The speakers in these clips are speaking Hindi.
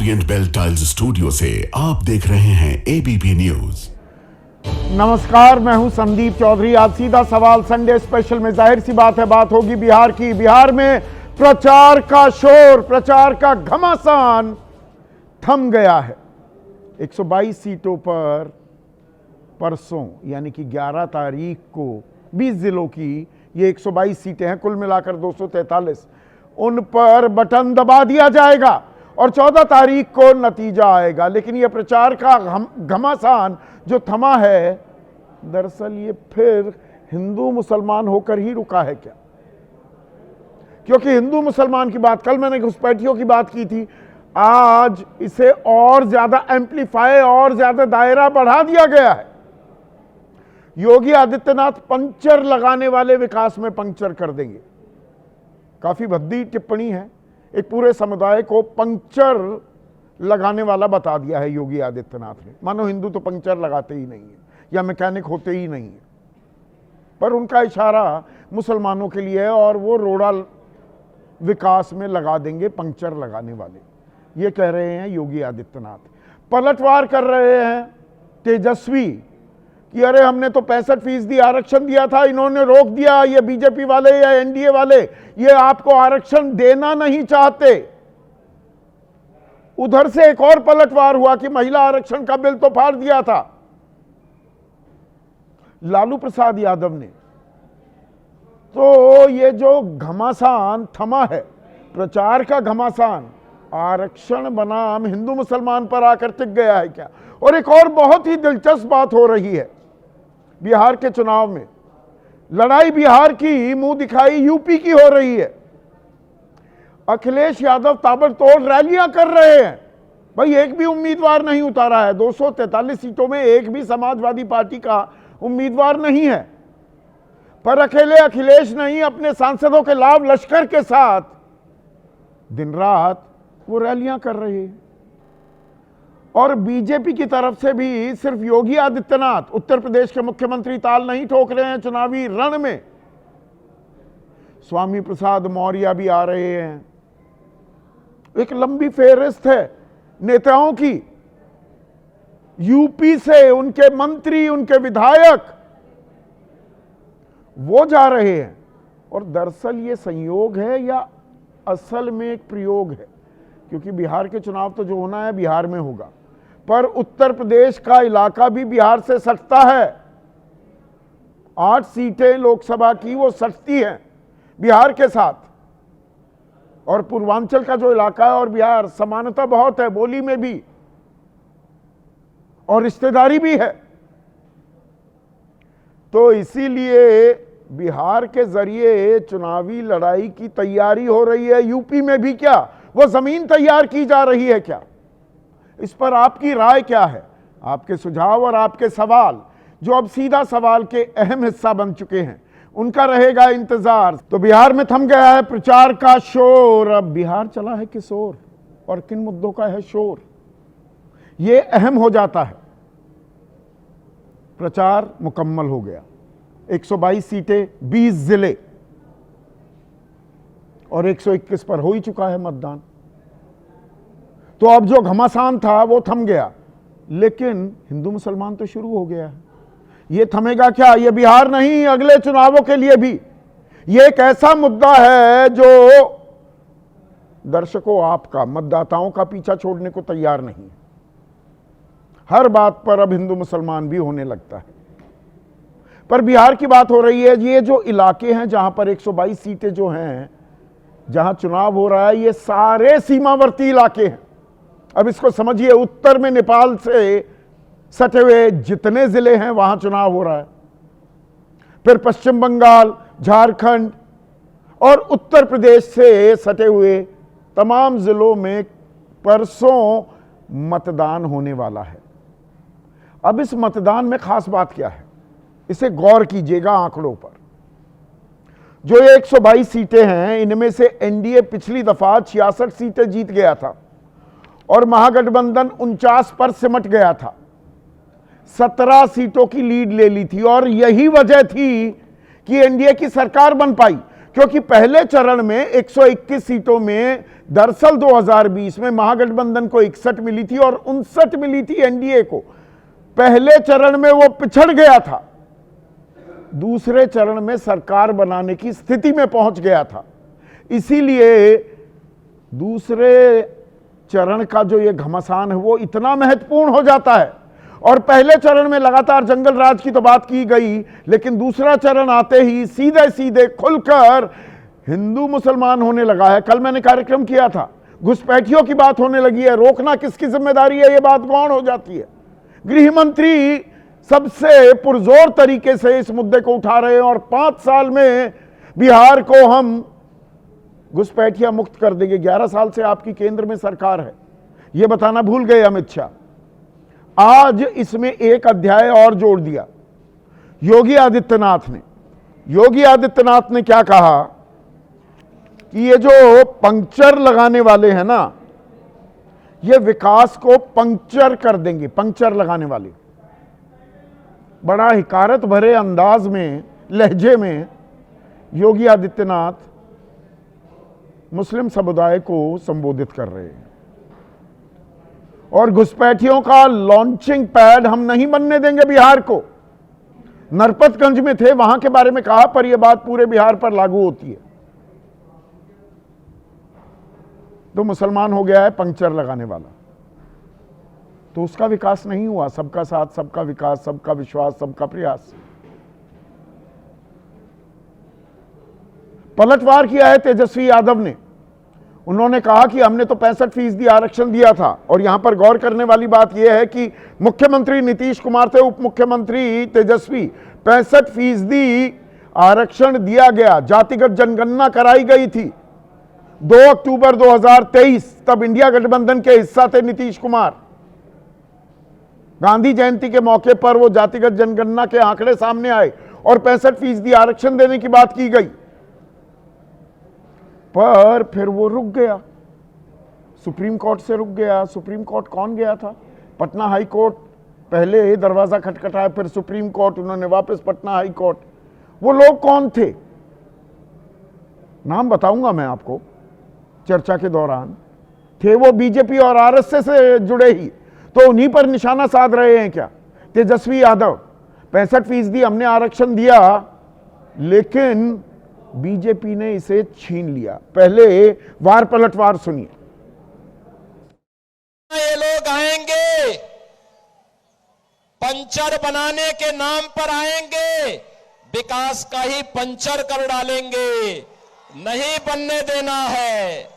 ओरिएंट बेल टाइल्स स्टूडियो से आप देख रहे हैं एबीपी न्यूज। नमस्कार, मैं हूं संदीप चौधरी। आज सीधा सवाल संडे स्पेशल में जाहिर सी बात है, बात होगी बिहार की। बिहार में प्रचार का शोर, प्रचार का घमासान थम गया है। 122 सीटों पर परसों यानी कि 11 तारीख को 20 जिलों की ये 122 सीटें हैं, कुल मिलाकर 243, उन पर बटन दबा दिया जाएगा और 14 तारीख को नतीजा आएगा। लेकिन यह प्रचार का घमासान जो थमा है, दरअसल ये फिर हिंदू मुसलमान होकर ही रुका है क्या? क्योंकि हिंदू मुसलमान की बात, कल मैंने घुसपैठियों की बात की थी, आज इसे और ज्यादा एम्पलीफाई और ज्यादा दायरा बढ़ा दिया गया है। योगी आदित्यनाथ पंचर लगाने वाले विकास में पंक्चर कर देंगे। काफी भद्दी टिप्पणी है। एक पूरे समुदाय को पंक्चर लगाने वाला बता दिया है योगी आदित्यनाथ ने, मानो हिंदू तो पंक्चर लगाते ही नहीं है या मैकेनिक होते ही नहीं है। पर उनका इशारा मुसलमानों के लिए है और वो रोड़ा विकास में लगा देंगे पंक्चर लगाने वाले, ये कह रहे हैं योगी आदित्यनाथ। पलटवार कर रहे हैं तेजस्वी कि अरे हमने तो 65% आरक्षण दिया था, इन्होंने रोक दिया, ये बीजेपी वाले या एनडीए वाले ये आपको आरक्षण देना नहीं चाहते। उधर से एक और पलटवार हुआ कि महिला आरक्षण का बिल तो फाड़ दिया था लालू प्रसाद यादव ने। तो ये जो घमासान थमा है, प्रचार का घमासान, आरक्षण बनाम हिंदू मुसलमान पर आकर टिक गया है क्या? और एक और बहुत ही दिलचस्प बात हो रही है बिहार के चुनाव में। लड़ाई बिहार की मुंह दिखाई यूपी की हो रही है। अखिलेश यादव ताबड़तोड़ रैलियां कर रहे हैं। भाई एक भी उम्मीदवार नहीं उतारा है। 243 सीटों में एक भी समाजवादी पार्टी का उम्मीदवार नहीं है, पर अकेले अखिलेश नहीं, अपने सांसदों के लाभ लश्कर के साथ दिन रात वो रैलियां कर रहे हैं। और बीजेपी की तरफ से भी सिर्फ योगी आदित्यनाथ, उत्तर प्रदेश के मुख्यमंत्री ताल नहीं ठोक रहे हैं चुनावी रण में, स्वामी प्रसाद मौर्य भी आ रहे हैं। एक लंबी फेहरिस्त है नेताओं की। यूपी से उनके मंत्री, उनके विधायक वो जा रहे हैं। और दरअसल ये संयोग है या असल में एक प्रयोग है? क्योंकि बिहार के चुनाव तो जो होना है बिहार में होगा, पर उत्तर प्रदेश का इलाका भी बिहार से सटता है। 8 सीटें लोकसभा की वो सटती हैं बिहार के साथ। और पूर्वांचल का जो इलाका है और बिहार, समानता बहुत है, बोली में भी और रिश्तेदारी भी है। तो इसीलिए बिहार के जरिए चुनावी लड़ाई की तैयारी हो रही है। यूपी में भी क्या वो जमीन तैयार की जा रही है क्या? इस पर आपकी राय क्या है? आपके सुझाव और आपके सवाल, जो अब सीधा सवाल के अहम हिस्सा बन चुके हैं, उनका रहेगा इंतजार। तो बिहार में थम गया है प्रचार का शोर। अब बिहार चला है किस ओर और किन मुद्दों का है शोर, यह अहम हो जाता है। प्रचार मुकम्मल हो गया। 122 सीटें, 20 जिले और 121 पर हो ही चुका है मतदान। तो अब जो घमासान था वो थम गया, लेकिन हिंदू मुसलमान तो शुरू हो गया है। ये थमेगा क्या? ये बिहार नहीं, अगले चुनावों के लिए भी ये एक ऐसा मुद्दा है जो दर्शकों, आपका, मतदाताओं का पीछा छोड़ने को तैयार नहीं है। हर बात पर अब हिंदू मुसलमान भी होने लगता है। पर बिहार की बात हो रही है। ये जो इलाके हैं जहां पर 122 सीटें जो हैं, जहां चुनाव हो रहा है, ये सारे सीमावर्ती इलाके हैं। अब इसको समझिए, उत्तर में नेपाल से सटे हुए जितने जिले हैं वहां चुनाव हो रहा है। फिर पश्चिम बंगाल, झारखंड और उत्तर प्रदेश से सटे हुए तमाम जिलों में परसों मतदान होने वाला है। अब इस मतदान में खास बात क्या है, इसे गौर कीजिएगा आंकड़ों पर। जो 122 सीटें हैं, इनमें से एनडीए पिछली दफा 66 सीटें जीत गया था और महागठबंधन 49 पर सिमट गया था। 17 सीटों की लीड ले ली थी और यही वजह थी कि एनडीए की सरकार बन पाई। क्योंकि पहले चरण में 121 सीटों में दरअसल 2020 में महागठबंधन को 61 मिली थी और 59 मिली थी एनडीए को। पहले चरण में वो पिछड़ गया था, दूसरे चरण में सरकार बनाने की स्थिति में पहुंच गया था। इसीलिए दूसरे चरण का जो ये घमासान है वो इतना महत्वपूर्ण हो जाता है। और पहले चरण में लगातार जंगल राज की तो बात की गई, लेकिन दूसरा चरण आते ही सीधे सीधे खुलकर हिंदू मुसलमान होने लगा है। कल मैंने कार्यक्रम किया था, घुसपैठियों की बात होने लगी है, रोकना किसकी जिम्मेदारी है, ये बात गौण हो जाती है। गृह मंत्री सबसे पुरजोर तरीके से इस मुद्दे को उठा रहे हैं और 5 साल में बिहार को हम घुसपैठिया मुक्त कर देंगे। 11 साल से आपकी केंद्र में सरकार है, यह बताना भूल गए अमित शाह। आज इसमें एक अध्याय और जोड़ दिया योगी आदित्यनाथ ने। योगी आदित्यनाथ ने क्या कहा कि ये जो पंक्चर लगाने वाले हैं ना, ये विकास को पंक्चर कर देंगे। पंक्चर लगाने वाले, बड़ा हिकारत भरे अंदाज में, लहजे में योगी आदित्यनाथ मुस्लिम समुदाय को संबोधित कर रहे हैं। और घुसपैठियों का लॉन्चिंग पैड हम नहीं बनने देंगे बिहार को। नरपतगंज में थे, वहां के बारे में कहा, पर यह बात पूरे बिहार पर लागू होती है। तो मुसलमान हो गया है पंक्चर लगाने वाला, तो उसका विकास नहीं हुआ। सबका साथ, सबका विकास, सबका विश्वास, सबका प्रयास। पलटवार किया है तेजस्वी यादव ने। उन्होंने कहा कि हमने तो 65% आरक्षण दिया था। और यहां पर गौर करने वाली बात यह है कि मुख्यमंत्री नीतीश कुमार थे, उप मुख्यमंत्री तेजस्वी। 65% आरक्षण दिया गया, जातिगत जनगणना कराई गई थी 2 अक्टूबर 2023। तब इंडिया गठबंधन के हिस्सा थे नीतीश कुमार। गांधी जयंती के मौके पर वो जातिगत जनगणना के आंकड़े सामने आए और 65% आरक्षण देने की बात की गई, पर फिर वो रुक गया, सुप्रीम कोर्ट से रुक गया। सुप्रीम कोर्ट कौन गया था? Patna high court. पहले दरवाजा खटखटाया, फिर सुप्रीम कोर्ट, उन्होंने वापस पटना हाई कोर्ट। वो लोग कौन थे? नाम बताऊंगा मैं आपको चर्चा के दौरान। थे वो बीजेपी और आरएसएस से जुड़े ही, तो उन्हीं पर निशाना साध रहे हैं क्या तेजस्वी यादव? 65% हमने आरक्षण दिया, लेकिन बीजेपी ने इसे छीन लिया। पहले वार पलटवार सुनिए। ये लोग आएंगे, पंचर बनाने के नाम पर आएंगे, विकास का ही पंचर कर डालेंगे। नहीं बनने देना है,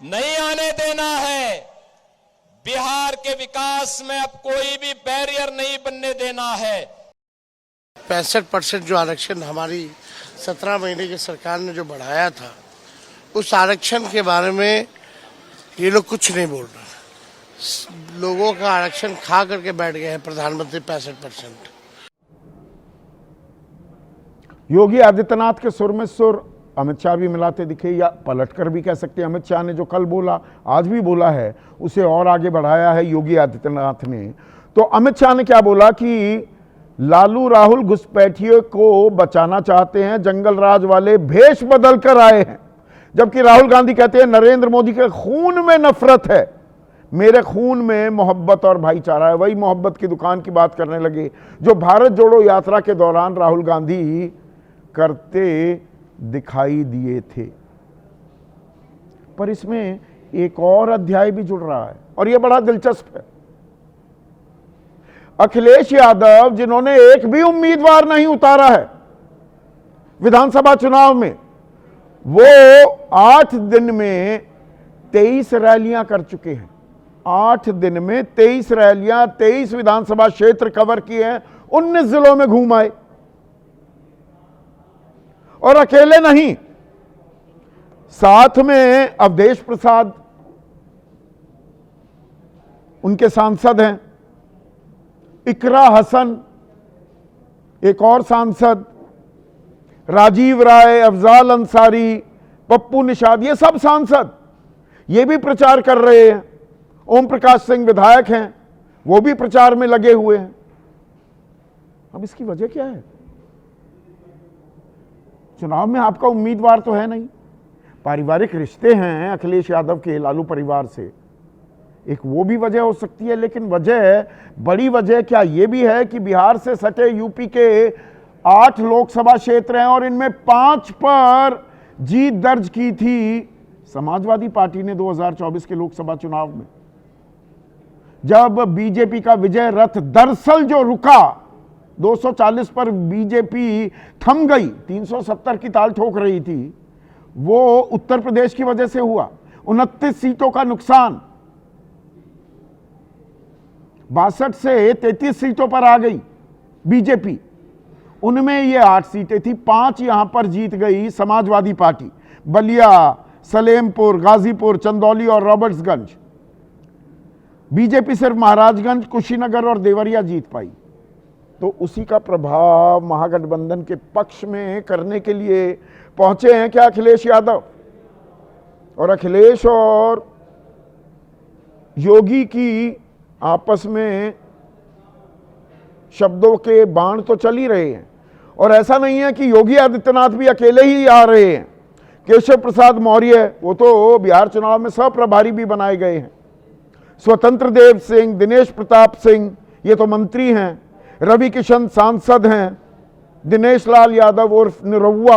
नहीं आने देना है। बिहार के विकास में अब कोई भी बैरियर नहीं बनने देना है। 65% जो आरक्षण हमारी 17 महीने की सरकार ने जो बढ़ाया था, उस आरक्षण के बारे में ये लोग कुछ नहीं बोल रहे। लोगों का आरक्षण खा करके बैठ गए हैं प्रधानमंत्री। 65% योगी आदित्यनाथ के सुर में सुर अमित शाह भी मिलाते दिखे, या पलटकर भी कह सकते हैं। अमित शाह ने जो कल बोला, आज भी बोला है, उसे और आगे बढ़ाया है योगी आदित्यनाथ ने। तो अमित शाह ने क्या बोला कि लालू राहुल घुसपैठियों को बचाना चाहते हैं, जंगल राज वाले भेष बदल कर आए हैं। जबकि राहुल गांधी कहते हैं नरेंद्र मोदी के खून में नफरत है, मेरे खून में मोहब्बत और भाईचारा है। वही मोहब्बत की दुकान की बात करने लगे जो भारत जोड़ो यात्रा के दौरान राहुल गांधी करते दिखाई दिए थे। पर इसमें एक और अध्याय भी जुड़ रहा है और यह बड़ा दिलचस्प है। अखिलेश यादव, जिन्होंने एक भी उम्मीदवार नहीं उतारा है विधानसभा चुनाव में, वो 8 दिन में 23 रैलियां कर चुके हैं। 8 दिन में 23 रैलियां, 23 विधानसभा क्षेत्र कवर किए हैं, 19 जिलों में घूम आए। और अकेले नहीं, साथ में अवधेश प्रसाद उनके सांसद हैं, इकरा हसन एक और सांसद, राजीव राय, अफजाल अंसारी, पप्पू निषाद, ये सब सांसद ये भी प्रचार कर रहे हैं। ओम प्रकाश सिंह विधायक हैं, वो भी प्रचार में लगे हुए हैं। अब इसकी वजह क्या है? चुनाव में आपका उम्मीदवार तो है नहीं, पारिवारिक रिश्ते हैं अखिलेश यादव के लालू परिवार से, एक वो भी वजह हो सकती है। लेकिन वजह, बड़ी वजह क्या ये भी है कि बिहार से सटे यूपी के 8 लोकसभा क्षेत्र हैं और इनमें 5 पर जीत दर्ज की थी समाजवादी पार्टी ने 2024 के लोकसभा चुनाव में, जब बीजेपी का विजय रथ दरअसल जो रुका 240 पर बीजेपी थम गई, 370 की ताल ठोक रही थी, वो उत्तर प्रदेश की वजह से हुआ। 29 सीटों का नुकसान, 62 से 33 सीटों पर आ गई बीजेपी, उनमें ये 8 सीटें थी, 5 यहां पर जीत गई समाजवादी पार्टी, बलिया, सलेमपुर, गाजीपुर, चंदौली और रॉबर्ट्सगंज। बीजेपी सिर्फ महाराजगंज, कुशीनगर और देवरिया जीत पाई। तो उसी का प्रभाव महागठबंधन के पक्ष में करने के लिए पहुंचे हैं क्या अखिलेश यादव? और अखिलेश और योगी की आपस में शब्दों के बाण तो चल ही रहे हैं। और ऐसा नहीं है कि योगी आदित्यनाथ भी अकेले ही आ रहे हैं। केशव प्रसाद मौर्य, वो तो बिहार चुनाव में सह प्रभारी भी बनाए गए हैं। स्वतंत्र देव सिंह, दिनेश प्रताप सिंह, ये तो मंत्री हैं। रवि किशन सांसद हैं। दिनेश लाल यादव उर्फ निरहुआ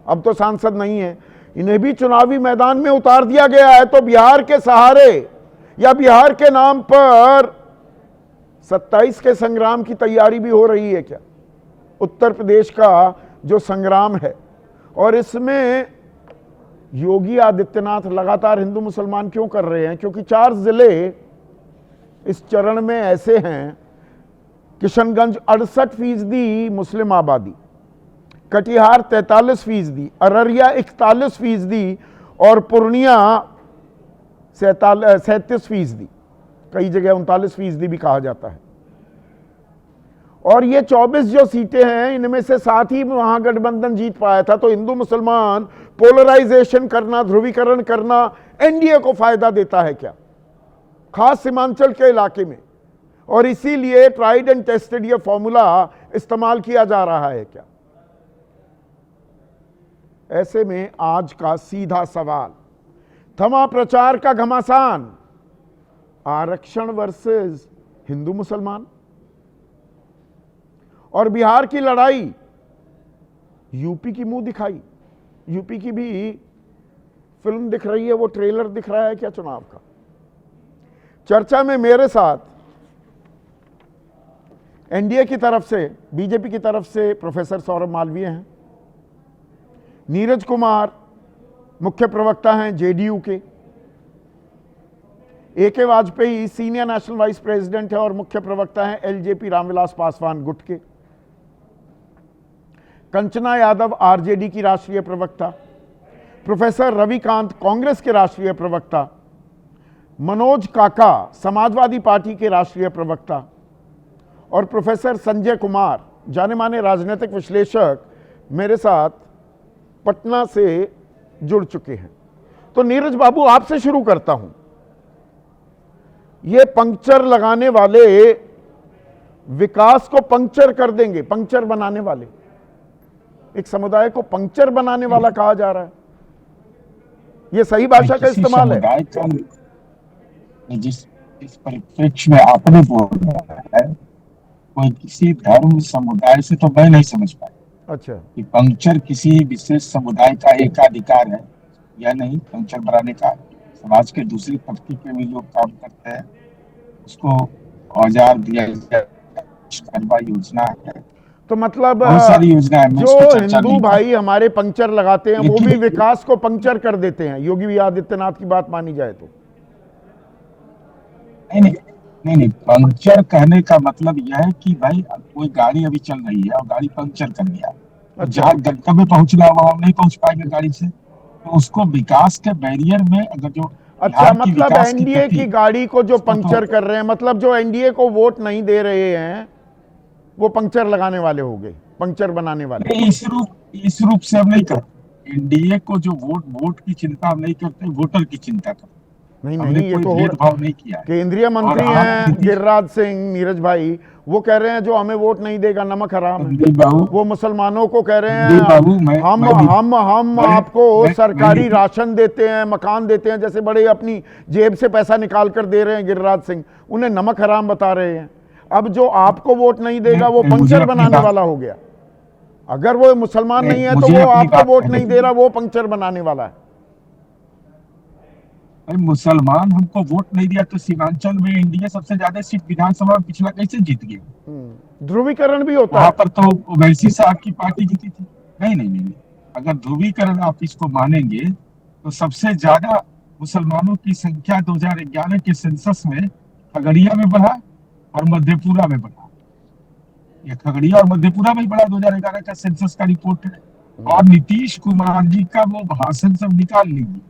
अब तो सांसद नहीं है, इन्हें भी चुनावी मैदान में उतार दिया गया है। तो बिहार के सहारे या बिहार के नाम पर 27 के संग्राम की तैयारी भी हो रही है क्या? उत्तर प्रदेश का जो संग्राम है, और इसमें योगी आदित्यनाथ लगातार हिंदू मुसलमान क्यों कर रहे हैं? क्योंकि 4 जिले इस चरण में ऐसे हैं, किशनगंज 68% मुस्लिम आबादी, कटिहार 43%, अररिया 41% और पूर्णिया 37%, कई जगह 39% भी कहा जाता है। और ये 24 जो सीटें हैं, इनमें से 7 ही महागठबंधन जीत पाया था। तो हिंदू मुसलमान पोलराइजेशन करना, ध्रुवीकरण करना एनडीए को फायदा देता है क्या, खास सीमांचल के इलाके में? और इसीलिए ट्राइड एंड टेस्टेड ये फॉर्मूला इस्तेमाल किया जा रहा है क्या? ऐसे में आज का सीधा सवाल, थमा प्रचार का घमासान, आरक्षण वर्सेस हिंदू मुसलमान। और बिहार की लड़ाई, यूपी की मुंह दिखाई, यूपी की भी फिल्म दिख रही है, वो ट्रेलर दिख रहा है क्या चुनाव का? चर्चा में मेरे साथ एनडीए की तरफ से, बीजेपी की तरफ से प्रोफेसर सौरभ मालवीय हैं, नीरज कुमार मुख्य प्रवक्ता हैं जेडीयू के, AK Vajpayee senior national vice president है और मुख्य प्रवक्ता हैं एलजेपी रामविलास पासवान गुट के, कंचना यादव आरजेडी की राष्ट्रीय प्रवक्ता, प्रोफेसर रविकांत कांग्रेस के राष्ट्रीय प्रवक्ता, मनोज काका समाजवादी पार्टी के राष्ट्रीय प्रवक्ता और प्रोफेसर संजय कुमार जाने माने राजनीतिक विश्लेषक मेरे साथ पटना से जुड़ चुके हैं। तो नीरज बाबू, आपसे शुरू करता हूं। ये पंक्चर लगाने वाले विकास को पंक्चर कर देंगे, पंक्चर बनाने वाले, एक समुदाय को पंक्चर बनाने वाला कहा जा रहा है, ये सही भाषा का इस्तेमाल है? जिस परिप्रेक्ष्य में आपने बोला है, कोई किसी धर्म समुदाय से तो मैं नहीं समझ पाया। अच्छा, कि पंक्चर किसी विशेष समुदाय का एकाधिकार है या नहीं? पंक्चर बनाने का समाज के दूसरी तबके के भी लोग काम करते हैं, उसको औजार दिया जाता, योजना है, तो मतलब बहुत सारी योजना है। जो हिंदू भाई हमारे पंक्चर लगाते हैं वो भी विकास को पंक्चर कर देते हैं, योगी आदित्यनाथ की बात मानी जाए तो। नहीं, पंक्चर कहने का मतलब यह है कि भाई कोई गाड़ी अभी चल रही है और गाड़ी पंक्चर कर गया, जहाँ गंतव्य पहुंचना है वहां नहीं पहुंच पाएंगे गाड़ी से, तो उसको विकास के बैरियर में अगर जो अच्छा, मतलब एनडीए की गाड़ी को जो पंक्चर कर रहे हैं, मतलब जो एनडीए को वोट नहीं दे रहे हैं वो पंक्चर लगाने वाले हो गए, पंक्चर बनाने वाले। इस रूप से हम नहीं करते एनडीए को, जो वोट की चिंता हम नहीं करते, वोटर की चिंता करते। नहीं हमने नहीं, ये कोई तो हो भेदभाव नहीं किया है। केंद्रीय मंत्री और आप हैं गिरिराज सिंह, नीरज भाई, वो कह रहे हैं जो हमें वोट नहीं देगा नमक हराम है। संदीप बाबू, वो मुसलमानों को कह रहे संदीप बाबू, हैं हम आपको सरकारी राशन देते हैं, मकान देते हैं, जैसे बड़े अपनी जेब से पैसा निकाल कर दे रहे हैं गिरिराज सिंह, उन्हें नमक हराम बता रहे हैं। अब जो आपको वोट नहीं देगा वो पंक्चर बनाने वाला हो गया। अगर वो मुसलमान नहीं है तो वो आपको वोट नहीं दे रहा, वो पंक्चर बनाने वाला है। मुसलमान हमको वोट नहीं दिया तो सीमांचल में इंडिया सबसे ज्यादा सीट विधानसभा में पिछला कैसे जीत गया? ध्रुवीकरण भी होता वहां है। पर तो ओवैसी साहब की पार्टी जीती थी। नहीं नहीं नहीं, अगर ध्रुवीकरण आप इसको मानेंगे तो सबसे ज्यादा मुसलमानों की संख्या 2011 के सेंसस में खगड़िया में बढ़ा और मधेपुरा में बढ़ा। ये खगड़िया और मधेपुरा में ही बढ़ा, 2011 का सेंसस का रिपोर्ट है। और नीतीश कुमार जी का वो भाषण सब निकाल लीजिए,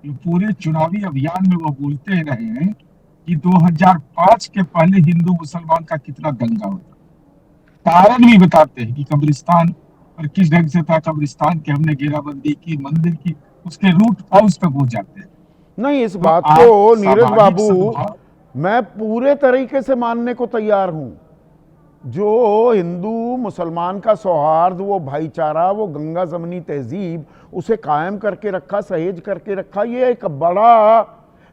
ये पूरे चुनावी अभियान में वो बोलते रहे हैं कि 2005 के पहले हिंदू मुसलमान का कितना दंगा होता। कारण भी बताते हैं कि कब्रिस्तान पर किस ढंग से था, कब्रिस्तान के हमने घेराबंदी की, मंदिर की, उसके रूट हाउस तक पहुंच जाते हैं। नहीं, इस तो बात आप को नीरज सामाजिक बाबू सद्भाव, मैं पूरे तरीके से मानने को तैयार हूं। जो हिंदू मुसलमान का सौहार्द, वो भाईचारा, वो गंगा जमनी तहजीब, उसे कायम करके रखा, सहेज करके रखा, ये एक बड़ा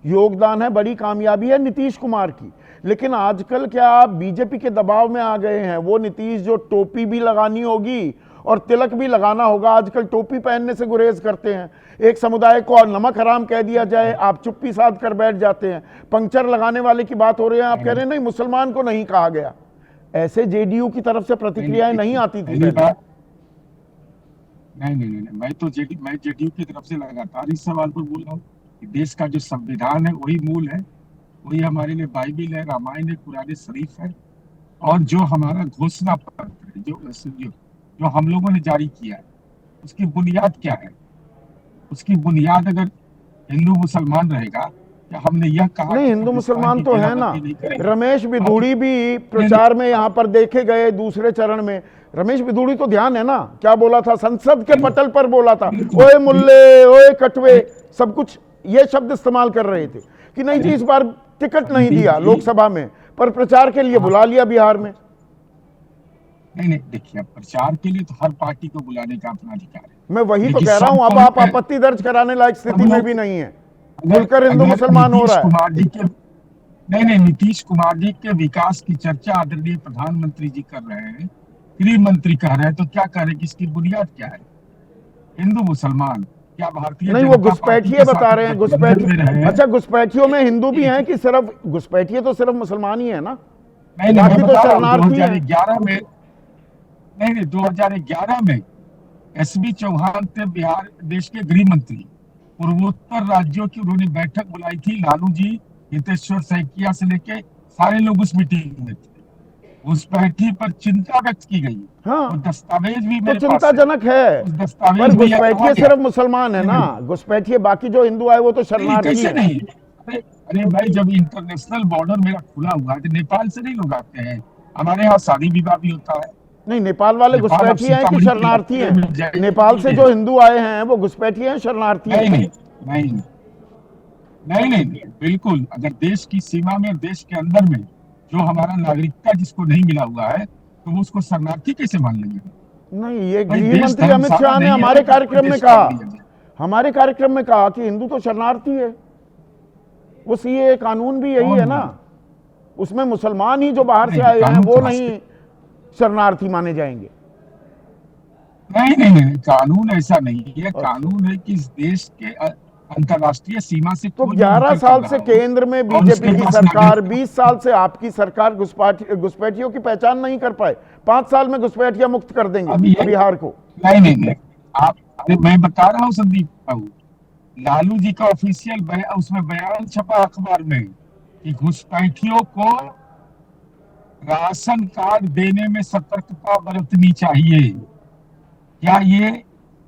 योगदान है, बड़ी कामयाबी है नीतीश कुमार की। लेकिन आजकल क्या आप बीजेपी के दबाव में आ गए हैं? वो नीतीश जो टोपी भी लगानी होगी और तिलक भी लगाना होगा, आजकल टोपी पहनने से गुरेज करते हैं। एक समुदाय को नमक हराम कह दिया जाए, आप चुप्पी साध कर बैठ जाते हैं। पंक्चर लगाने वाले की बात हो रही है, आप कह रहे हैं नहीं मुसलमान को नहीं कहा गया। ऐसे जेडीयू की तरफ से प्रतिक्रियाएं नहीं आती थी नहीं नहीं नहीं, मैं जेडीयू की तरफ से लगातार इस सवाल पर बोल रहा हूँ कि देश का जो संविधान है वही मूल है, वही हमारे लिए बाइबिल है, रामायण है, कुरान शरीफ है। और जो हमारा घोषणा पत्र है, जो हम लोगों ने जारी किया है, उसकी बुनियाद क्या है? उसकी बुनियाद अगर हिंदू मुसलमान रहेगा, क्या हमने यह कहा नहीं, हिंदू मुसलमान तो है ना। रमेश बिधूड़ी भी प्रचार में यहाँ पर देखे गए दूसरे चरण में। रमेश बिधूड़ी तो ध्यान है ना, क्या बोला था? संसद के पटल पर बोला था, ओए मुल्ले, ओए कटवे, सब कुछ ये शब्द इस्तेमाल कर रहे थे कि नहीं जी इस बार टिकट नहीं दिया लोकसभा में, पर प्रचार के लिए बुला लिया बिहार में। नहीं, देखिए, प्रचार के लिए तो हर पार्टी को बुलाने का अपना अधिकार है। मैं वही तो कह रहा हूं, अब आप आपत्ति दर्ज कराने लायक स्थिति में भी नहीं है। खुलकर हिंदू मुसलमान हो रहा है। नहीं, नीतीश कुमार जी के विकास की चर्चा आदरणीय प्रधानमंत्री जी कर रहे हैं, गृह मंत्री कह रहे हैं, तो क्या कह रहे हैं कि इसकी बुनियाद क्या है? हिंदू मुसलमान, क्या भारतीय नहीं, वो घुसपैठिए बता रहे हैं। घुसपैठिए, अच्छा घुसपैठियों में हिंदू भी हैं कि सिर्फ घुसपैठिए तो सिर्फ मुसलमान ही है ना? बाकी तो शरणार्थी हैं। 2011 में एसबी चौहान थे बिहार देश के गृह मंत्री, पूर्वोत्तर राज्यों की उन्होंने बैठक बुलाई थी। लालू जी, हितेश्वर सैकिया से लेके सारे लोग उस मीटिंग में थे। घुसपैठी पर चिंता व्यक्त की गई। हाँ, दस्तावेज भी मेरे तो चिंताजनक है। पर घुसपैठिए सिर्फ मुसलमान है ना, घुसपैठिए बाकी जो हिंदू आए वो तो शरणार्थी है। नहीं, अरे भाई, जब इंटरनेशनल बॉर्डर मेरा खुला हुआ है तो नेपाल से नहीं लोग आते हैं। हमारे यहाँ शादी विवाह भी होता है। नहीं, नेपाल वाले घुसपैठिए हैं कि शरणार्थी हैं? नेपाल से जो हिंदू आए हैं वो घुसपैठिए हैं, शरणार्थी हैं? नहीं, बिल्कुल। अगर देश की सीमा में, देश के अंदर में जो हमारा नागरिकता जिसको नहीं मिला हुआ है, तो वो उसको शरणार्थी कैसे मान लेंगे? नहीं, ये गृह मंत्री अमित शाह ने हमारे कार्यक्रम में कहा कि हिंदू तो शरणार्थी है। वो सीए कानून भी यही है ना, उसमें मुसलमान ही जो बाहर से आए हैं वो नहीं शरणार्थी माने जाएंगे। नहीं, कानून ऐसा नहीं है। कानून है कि इस देश के अंतरराष्ट्रीय सीमा से तो 11 साल से केंद्र में बीजेपी की सरकार, 20 साल से आपकी सरकार घुसपैठियों की पहचान नहीं कर पाए। 5 साल में घुसपैठिया मुक्त कर देंगे बिहार को। नहीं, मैं बता रहा हूँ संदीप बाबू, लालू जी का ऑफिशियल उसमें बयान छपा अखबार में कि घुसपैठियों को राशन कार्ड देने में सतर्कता बरतनी चाहिए। क्या ये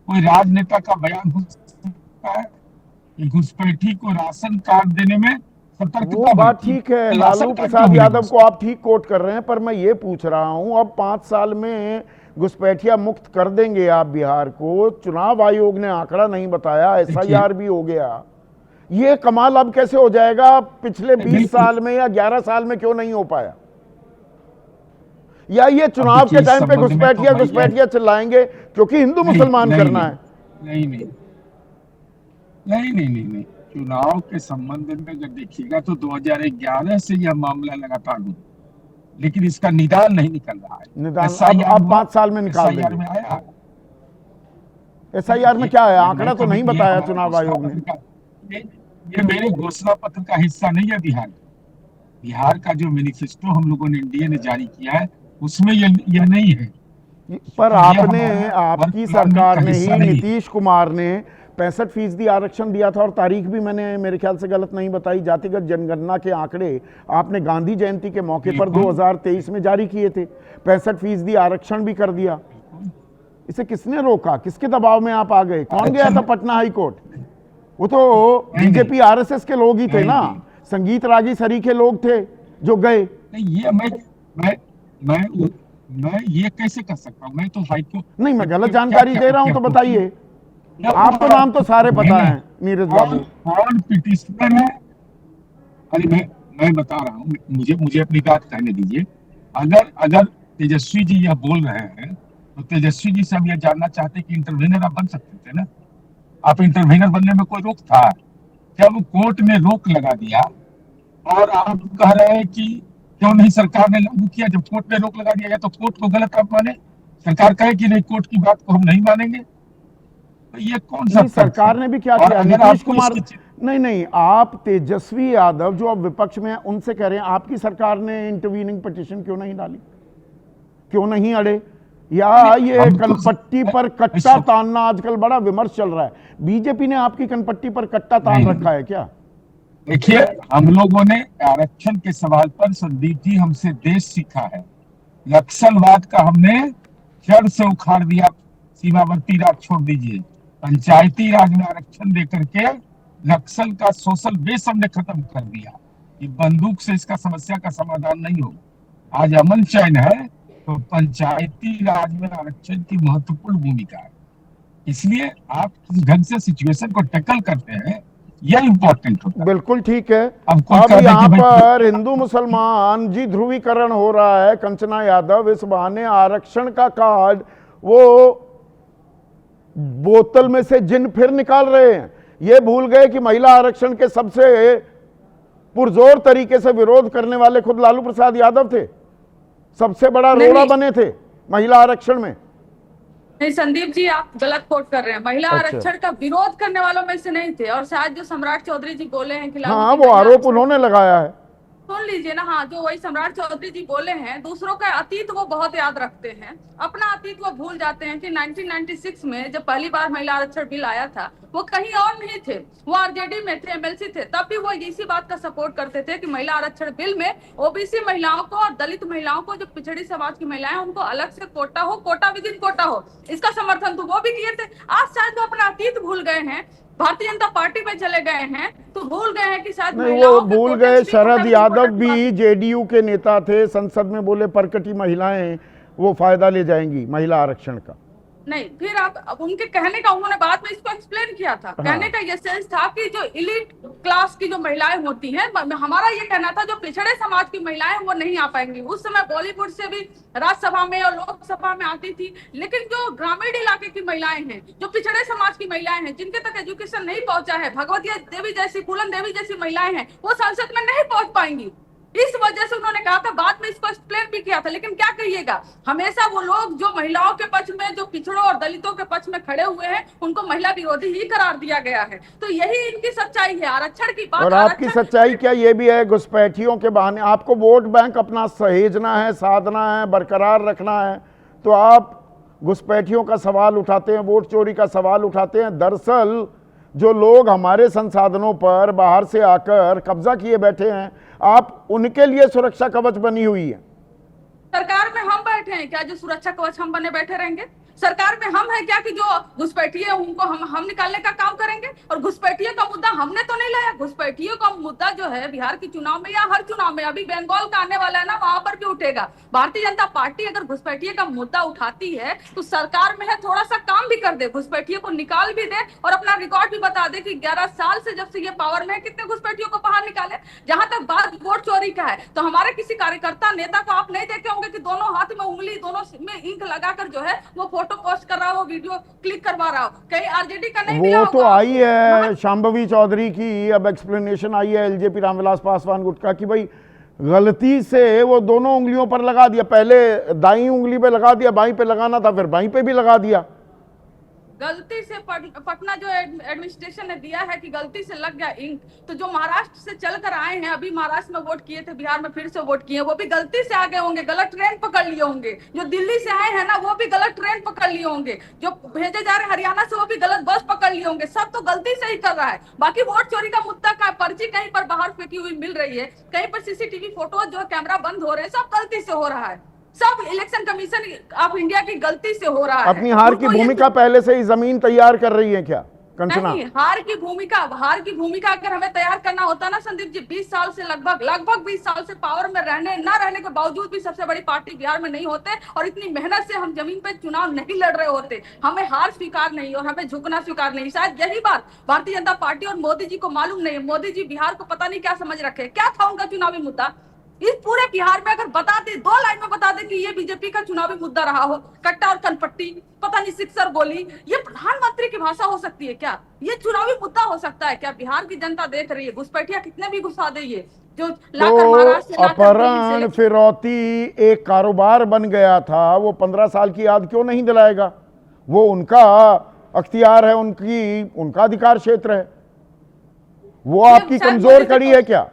कोई राजनेता का बयान हो सकता है कि घुसपैठी को राशन कार्ड देने में सतर्कता? वो बात ठीक है, लालू प्रसाद यादव को आप ठीक कोट कर रहे हैं, पर मैं ये पूछ रहा हूं अब 5 साल में घुसपैठिया मुक्त कर देंगे आप बिहार को। चुनाव आयोग ने आंकड़ा नहीं बताया, SIR भी हो गया। ये कमाल अब कैसे हो जाएगा? पिछले 20 साल में या 11 साल में क्यों नहीं हो पाया? या ये चुनाव के टाइम पे घुसपैठिया चिल्लाएंगे क्योंकि हिंदू मुसलमान करना है? नहीं नहीं नहीं नहीं नहीं नहीं, चुनाव के संबंध में अगर देखिएगा तो 2011 से यह मामला लगातार हो, लेकिन इसका निदान नहीं निकल रहा है। निदान अब 5 साल में निकाल SIR में आया। SIR में क्या है? आंकड़ा तो नहीं बताया चुनाव आयोग ने। ये मेरे घोषणा पत्र का हिस्सा नहीं है। बिहार का जो मैनिफेस्टो हम लोगों ने एनडीए ने जारी किया है उसमें ये नहीं है। पर आपकी सरकार ने ही, नीतीश कुमार ने 65% आरक्षण दिया था और तारीख भी मैंने मेरे ख्याल से गलत नहीं बताई। जातिगत जनगणना के आंकड़े आपने गांधी जयंती के मौके पर 2023 में जारी किए थे। 65% आरक्षण भी कर दिया। इसे किसने रोका? किसके दबाव में आप आ गए? कौन गया था पटना हाई कोर्ट? वो तो बीजेपी आरएसएस के लोग ही थे ना, संगीत रागी सरीखे लोग थे जो गए। ये मैं ये कैसे कर सकता हूँ? मैं तो हाई कोर्ट नहीं, मैं गलत जानकारी दे रहा हूं तो बताइए। आपको नाम तो सारे पता है नीरज बाबू। कौन पिटिशनर है? अरे मैं बता रहा हूँ, मुझे अपनी बात कहने दीजिए। अगर तेजस्वी जी यह बोल रहे हैं तो तेजस्वी जी से हम यह जानना चाहते हैं कि इंटरवेनर आप बन सकते थे ना। आप इंटरवेनर बनने में कोई रोक था? जब कोर्ट ने रोक लगा दिया और आप कह रहे हैं कि क्यों नहीं सरकार ने लागू किया? जब कोर्ट ने रोक लगा दिया तो कोर्ट को गलत आप माने, सरकार कहे कि नहीं कोर्ट की बात को हम नहीं मानेंगे, तो ये कौन सा? सरकार ने भी क्या किया? नीतीश कुमार नहीं, आप तेजस्वी यादव जो अब विपक्ष में है उनसे कह रहे हैं आपकी सरकार ने इंटरवीनिंग पिटीशन क्यों नहीं डाली, क्यों नहीं अड़े? या ये कनपट्टी पर कट्टा तानना आजकल बड़ा विमर्श चल रहा है। बीजेपी ने आपकी कनपट्टी पर कट्टा तान रखा है क्या? देखिए, हम लोगों ने आरक्षण के सवाल पर संदीप जी हमसे देश सीखा है। नक्सलवाद का हमने जड़ से उखाड़ दिया। सीमावर्ती राज छोड़ दीजिए, पंचायती राज में आरक्षण देकर के नक्सल का सोशल बेस हमने खत्म कर दिया। ये बंदूक से इसका समस्या का समाधान नहीं होगा। आज अमन चैन है तो पंचायती राज में आरक्षण की महत्वपूर्ण भूमिका है। इसलिए आप किस ढंग से सिचुएशन को टैकल करते हैं यह इंपॉर्टेंट होता है। बिल्कुल ठीक है। अब यहाँ पर हिंदू मुसलमान जी ध्रुवीकरण हो रहा है। कंचना यादव इस बहाने आरक्षण का कार्ड वो बोतल में से जिन फिर निकाल रहे हैं। ये भूल गए कि महिला आरक्षण के सबसे पुरजोर तरीके से विरोध करने वाले खुद लालू प्रसाद यादव थे। सबसे बड़ा रोड़ा बने थे महिला आरक्षण में। नहीं संदीप जी, आप गलत कोट कर रहे हैं। महिला आरक्षण का विरोध करने वालों में से नहीं थे। और शायद जो सम्राट चौधरी जी बोले हैं खिलाफ, हाँ, वो आरोप उन्होंने लगाया है। सुन लीजिए ना। हाँ, जो वही सम्राट चौधरी जी बोले हैं, दूसरों का अतीत वो बहुत याद रखते हैं, अपना अतीत वो भूल जाते हैं कि 1996 में जब पहली बार महिला आरक्षण बिल आया था वो कहीं और नहीं थे, वो आरजेडी में थे, एमएलसी थे। तब भी वो इसी बात का सपोर्ट करते थे कि महिला आरक्षण बिल में ओबीसी महिलाओं को और दलित महिलाओं को, जो पिछड़ी समाज की महिलाएं, उनको अलग से कोटा हो, कोटा विद इन कोटा हो, इसका समर्थन तो वो भी किए थे। आज शायद वो अपना अतीत भूल गए हैं, भारतीय जनता पार्टी में चले गए हैं, तो भूल गए हैं कि शायद वो भूल गए। शरद यादव भी जेडीयू के नेता थे, संसद में बोले परकटी महिलाएं वो फायदा ले जाएंगी महिला आरक्षण का। नहीं, फिर आप उनके कहने का, उन्होंने बाद में इसको एक्सप्लेन किया था। हाँ। कहने का ये सेंस था कि जो इलीट क्लास की जो महिलाएं होती हैं, हमारा ये कहना था जो पिछड़े समाज की महिलाएं वो नहीं आ पाएंगी। उस समय बॉलीवुड से भी राज्यसभा में और लोकसभा में आती थी, लेकिन जो ग्रामीण इलाके की महिलाएं हैं, जो पिछड़े समाज की महिलाएं हैं, जिनके तक एजुकेशन नहीं पहुंचा है, भगवती देवी जैसी, फूलन देवी जैसी महिलाएं हैं, वो संसद में नहीं पहुंच पाएंगी। इस वजह से उन्होंने कहा था, बाद में इसको एक्सप्लेन भी किया था। लेकिन क्या कहिएगा, हमेशा वो लोग जो महिलाओं के पक्ष में, जो पिछड़ों और दलितों के पक्ष में खड़े हुए हैं, उनको महिला विरोधी ही करार दिया गया है। तो यही इनकी सच्चाई है। आरक्षण की बात, और आपकी सच्चाई क्या ये भी है, घुसपैठियों के बहाने आपको वोट बैंक अपना सहेजना है, साधना है, बरकरार रखना है, तो आप घुसपैठियों का सवाल उठाते हैं, वोट चोरी का सवाल उठाते हैं। दरअसल जो लोग हमारे संसाधनों पर बाहर से आकर कब्जा किए बैठे हैं, आप उनके लिए सुरक्षा कवच बनी हुई है। सरकार में हम बैठे हैं क्या जो सुरक्षा कवच हम बने बैठे रहेंगे? सरकार में हम है क्या कि जो घुसपैठिए उनको हम निकालने का काम करेंगे? और घुसपैठियों का मुद्दा हमने तो नहीं लाया। घुसपैठियों का मुद्दा जो है बिहार के चुनाव में या हर चुनाव में, अभी बंगाल का आने वाला है ना, वहां पर भी उठेगा। भारतीय जनता पार्टी अगर घुसपैठिए का मुद्दा उठाती है तो सरकार में है थोड़ा सा काम भी कर दे, घुसपैठिए को निकाल भी दे और अपना रिकॉर्ड भी बता दे कि 11 साल से जब से ये पावर में है कितने घुसपैठियों को बाहर निकाले। जहां तक बात वोट चोरी का है तो हमारे किसी कार्यकर्ता नेता को आप नहीं देखे होंगे कि दोनों हाथ में उंगली, दोनों में इंक लगाकर जो है वो फोटो पोस्ट कर रहा हो, वीडियो क्लिक करवा रहा हो। कहीं आरजेडी का नहीं मिला वो होगा। तो आई है शांभवी चौधरी की, अब एक्सप्लेनेशन आई है एलजेपी रामविलास पासवान गुट का कि भाई गलती से वो दोनों उंगलियों पर लगा दिया, पहले दाईं उंगली पे लगा दिया, बाईं पे लगाना था फिर बाईं पे भी लगा दिया। गलती से पटना जो एडमिनिस्ट्रेशन ने दिया है कि गलती से लग गया इंक, तो जो महाराष्ट्र से चलकर आए हैं, अभी महाराष्ट्र में वोट किए थे, बिहार में फिर से वोट किए, वो भी गलती से आ गए होंगे, गलत ट्रेन पकड़ लिए होंगे। जो दिल्ली से आए हैं ना वो भी गलत ट्रेन पकड़ लिए होंगे, जो भेजे जा रहे हैं हरियाणा से वो भी गलत बस पकड़ लिए होंगे। सब तो गलती से ही कर रहा है। बाकी वोट चोरी का मुद्दा का पर्ची कहीं पर बाहर फेंकी हुई मिल रही है, कहीं पर सीसीटीवी फोटो जो कैमरा बंद हो रहे हैं, सब गलती से हो रहा है। सब इलेक्शन कमीशन ऑफ इंडिया की गलती से हो रहा है। अपनी हार की भूमिका पहले से ही जमीन तैयार कर रही है क्या कंचना? नहीं, हार की भूमिका अगर हमें तैयार करना होता ना संदीप जी, 20 साल से लगभग 20 साल से पावर में रहने के बावजूद भी सबसे बड़ी पार्टी बिहार में नहीं होते और इतनी मेहनत से हम जमीन पे चुनाव नहीं लड़ रहे होते। हमें हार स्वीकार नहीं और हमें झुकना स्वीकार नहीं। शायद यही बात भारतीय जनता पार्टी और मोदी जी को मालूम नहीं है। मोदी जी बिहार को पता नहीं क्या समझ रखे, क्या था उनका चुनावी मुद्दा। इस पूरे बिहार में अगर बता दे, 2 लाइन में बता दे कि ये बीजेपी का चुनावी मुद्दा रहा हो, कट्टा और कनपट्टी, पता नहीं सिक्सर गोली, ये प्रधानमंत्री की भाषा हो सकती है क्या? ये चुनावी मुद्दा हो सकता है क्या? बिहार की जनता देख रही है, घुसपैठिया कितने भी घुसा दे, ये जो लाकर महाराष्ट्र तो अपहरण फिरौती एक कारोबार बन गया था, वो 15 साल की याद क्यों नहीं दिलाएगा? वो उनका अख्तियार है, उनका अधिकार क्षेत्र है। वो आपकी कमजोर कड़ी है क्या?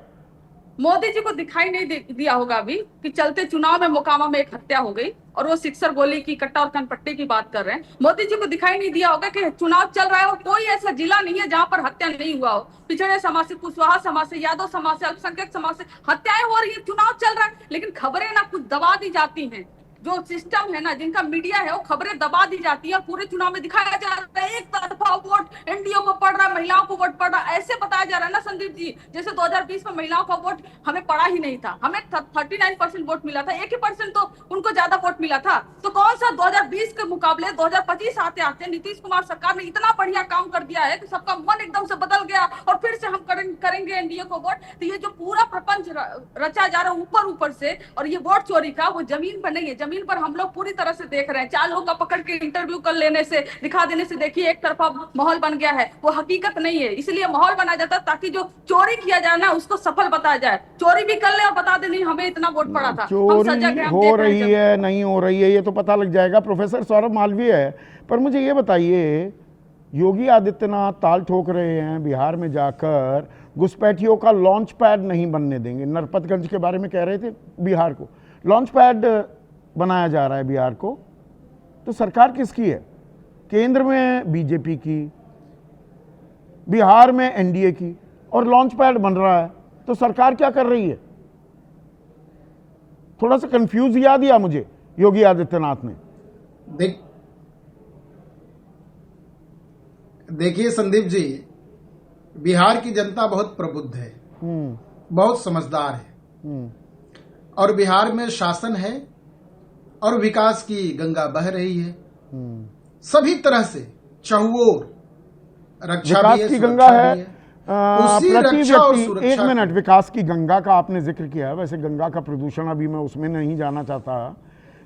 मोदी जी को दिखाई नहीं दिया होगा अभी कि चलते चुनाव में मोकामा में एक हत्या हो गई और वो सिक्सर गोली की, कट्टा और कनपट्टी की बात कर रहे हैं। मोदी जी को दिखाई नहीं दिया होगा कि चुनाव चल रहा है और कोई ऐसा जिला नहीं है जहां पर हत्या नहीं हुआ हो। पिछड़े समाज से, कुशवाहा समाज से, यादव समाज से, अल्पसंख्यक समाज से हत्याएं हो रही है, चुनाव चल रहा है, लेकिन खबरें ना कुछ दबा दी जाती हैं। जो सिस्टम है ना, जिनका मीडिया है, वो खबरें दबा दी जाती है। पूरे चुनाव में दिखाया जा रहा है एक तरफा वोट एनडीए को पड़ रहा है, महिलाओं को वोट पड़ रहा है, ऐसे बताया जा रहा है ना संदीप जी, जैसे 2020 में महिलाओं का वोट हमें पड़ा ही नहीं था। हमें 39% वोट मिला था, 1% तो उनको ज्यादा वोट मिला था। तो कौन सा 2020 के मुकाबले 2025 आते आते नीतीश कुमार सरकार ने इतना बढ़िया काम कर दिया है कि सबका मन एकदम से बदल गया और फिर से हम करेंगे एनडीए को वोट। तो ये जो पूरा प्रपंच रचा जा रहा है ऊपर से, और ये वोट चोरी का, वो जमीन पर नहीं है। जमीन पर हम लोग पूरी तरह से देख रहे हैं। 4 लोगों का पकड़ के इंटरव्यू कर लेने से, दिखा देने से देखिए एक तरफा माहौल बन गया है, वो हकीकत नहीं है। इसलिए माहौल बनाया जाता है ताकि जो चोरी किया जाए ना उसको सफल बताया जाए। चोरी भी कर ले और बता दे नहीं हमें इतना वोट पड़ा था। चोरी हो रही है नहीं हो रही है ये तो पता लग जाएगा। प्रोफेसर सौरभ मालवीय है, पर मुझे ये बताइए, योगी आदित्यनाथ ताल ठोक रहे हैं बिहार में जाकर घुसपैठियों का लॉन्च पैड नहीं बनने देंगे। नरपतगंज के बारे में कह रहे थे, बिहार को लॉन्च पैड बनाया जा रहा है बिहार को। तो सरकार किसकी है? केंद्र में बीजेपी की, बिहार में एनडीए की, और लॉन्च पैड बन रहा है। तो सरकार क्या कर रही है? थोड़ा सा कंफ्यूज याद दिया मुझे योगी आदित्यनाथ ने। देखिए संदीप जी, बिहार की जनता बहुत प्रबुद्ध है, बहुत समझदार है, और बिहार में शासन है और विकास की गंगा बह रही है। सभी तरह से चहुओर रक्षा विकास भी है, की गंगा है, उसी प्रति रक्षा और व्यक्ति। सुरक्षा एक मिनट, विकास की गंगा का आपने जिक्र किया, वैसे गंगा का प्रदूषण अभी मैं उसमें नहीं जाना चाहता।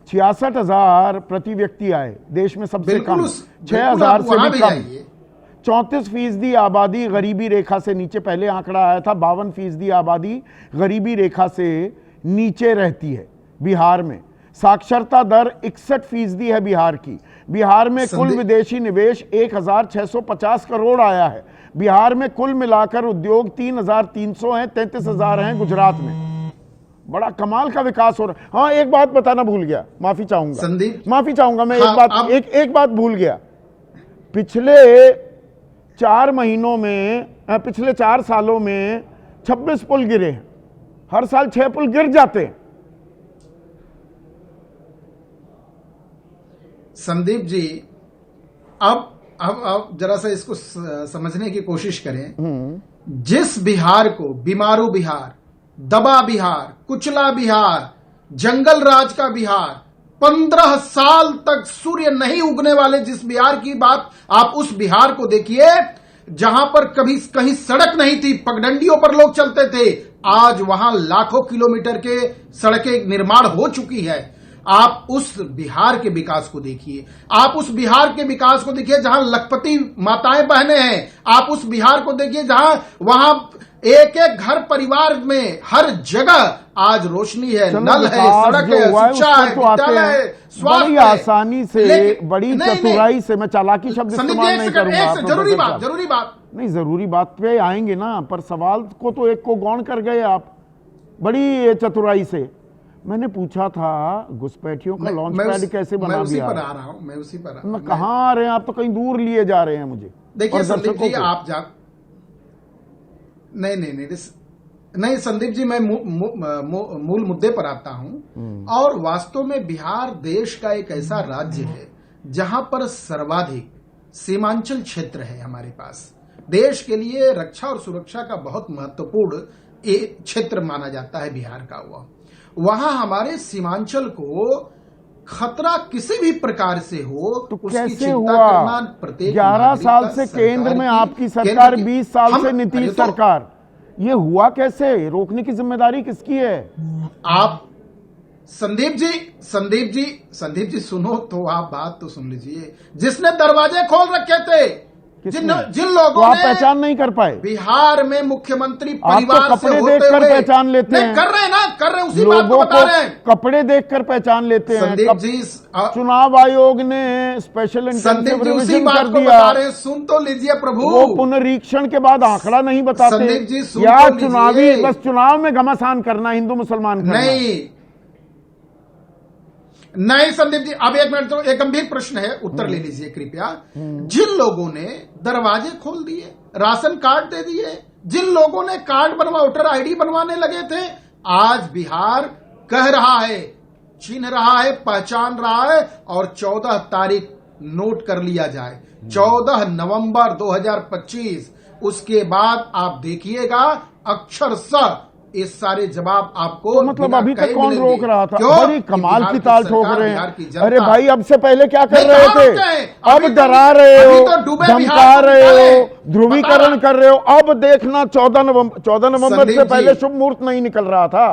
66,000 प्रति व्यक्ति आए, देश में सबसे कम, 6,000 से भी कम। 34% आबादी गरीबी रेखा से नीचे, पहले आंकड़ा आया था 52% आबादी गरीबी रेखा से नीचे रहती है बिहार में। साक्षरता दर 61% है बिहार की। बिहार में कुल विदेशी निवेश 1,650 करोड़ आया है। बिहार में कुल मिलाकर उद्योग 3,300 हैं, 33,000 हैं गुजरात में। बड़ा कमाल का विकास हो रहा है। हाँ, एक बात बताना भूल गया, माफी चाहूंगा, माफी चाहूंगा मैं। हाँ, एक बात भूल गया। पिछले 4 महीनों में, पिछले 4 सालों में 26 पुल गिरे हैं। हर साल 6 पुल गिर जाते हैं। संदीप जी, अब जरा सा इसको समझने की कोशिश करें। जिस बिहार को बीमारू बिहार, दबा बिहार, कुचला बिहार, जंगल राज का बिहार, 15 साल तक सूर्य नहीं उगने वाले जिस बिहार की बात, आप उस बिहार को देखिए जहां पर कभी कहीं सड़क नहीं थी, पगडंडियों पर लोग चलते थे, आज वहां लाखों किलोमीटर के सड़कें निर्माण हो चुकी है। आप उस बिहार के विकास को देखिए, आप उस बिहार के विकास को देखिए जहां लखपति माताएं बहनें हैं, आप उस बिहार को देखिए जहां वहां एक एक घर परिवार में हर जगह आज रोशनी है, नल है, सड़क है, शिक्षा है, विद्यालय है, स्वास्थ्य बड़ी है। आसानी से, बड़ी चतुराई से, मैं चालाकी शब्द इस्तेमाल नहीं करूंगा। जरूरी बात नहीं, जरूरी बात पे आएंगे ना, पर सवाल को तो एक को गौण कर गए आप बड़ी चतुराई से। मैंने पूछा था घुसपैठियों का लॉन्च पैड कैसे बना दिया। मैं उसी पर आ रहा हूं, मैं उसी पर मैं कहां आ रहे हैं आप, तो कहीं दूर लिए जा रहे हैं मुझे। देखिए संदीप जी, आप जा नहीं संदीप जी, मैं मूल मुद्दे पर आता हूं। और वास्तव में बिहार देश का एक ऐसा राज्य है जहां पर सर्वाधिक सीमांचल क्षेत्र है हमारे पास। देश के लिए रक्षा और सुरक्षा का बहुत महत्वपूर्ण क्षेत्र माना जाता है बिहार का। वहां हमारे सीमांचल को खतरा किसी भी प्रकार से हो तो उसकी कैसे चिंता हुआ? करना प्रत्येक 11 साल से केंद्र में आपकी सरकार, 20 साल से नीतीश सरकार, ये हुआ कैसे? रोकने की जिम्मेदारी किसकी है? आप संदीप जी सुनो तो, आप बात तो सुन लीजिए। जिसने दरवाजे खोल रखे थे, जिन लोगों तो आप ने पहचान नहीं कर पाए। बिहार में मुख्यमंत्री आप तो परिवार कपड़े से होते देखकर हुए पहचान लेते हैं। कर रहे हैं उसी बात को बता रहे हैं। कपड़े देखकर पहचान लेते हैं। संदीप जी, चुनाव आयोग ने स्पेशल इंटेंसिव रिवीजन कर दिया। बता रहे हैं, सुन तो लीजिए प्रभु। वो पुनरीक्षण के बाद आंकड़ा नहीं बताते। संदीप जी, सुन या तो चुनावी, लीजिए। बस चुनाव में घमासान करना, हिंदू मुसलमान करना। नहीं संदीप जी, अब एक मिनट, तो एक गंभीर प्रश्न है, उत्तर ले लीजिए कृपया। जिन लोगों ने दरवाजे खोल दिए, राशन कार्ड दे दिए, जिन लोगों ने कार्ड वोटर आईडी बनवाने लगे थे, आज बिहार कह रहा है, चिन्ह रहा है, पहचान रहा है, और 14 तारीख नोट कर लिया जाए, 14 नवंबर 2025। उसके बाद आप देखिएगा अक्षरशः इस सारे जवाब आपको, तो मतलब अभी तक कौन रोक रहा था? क्यों? बड़ी कमाल की ताल ठोक रहे हैं। अरे भाई, भाई, अब से पहले क्या कर रहे थे? अब तो डरा रहे हो, धमका बिहार रहे हो, ध्रुवीकरण कर रहे हो। अब देखना 14 नवंबर से पहले शुभ मुहूर्त नहीं निकल रहा था।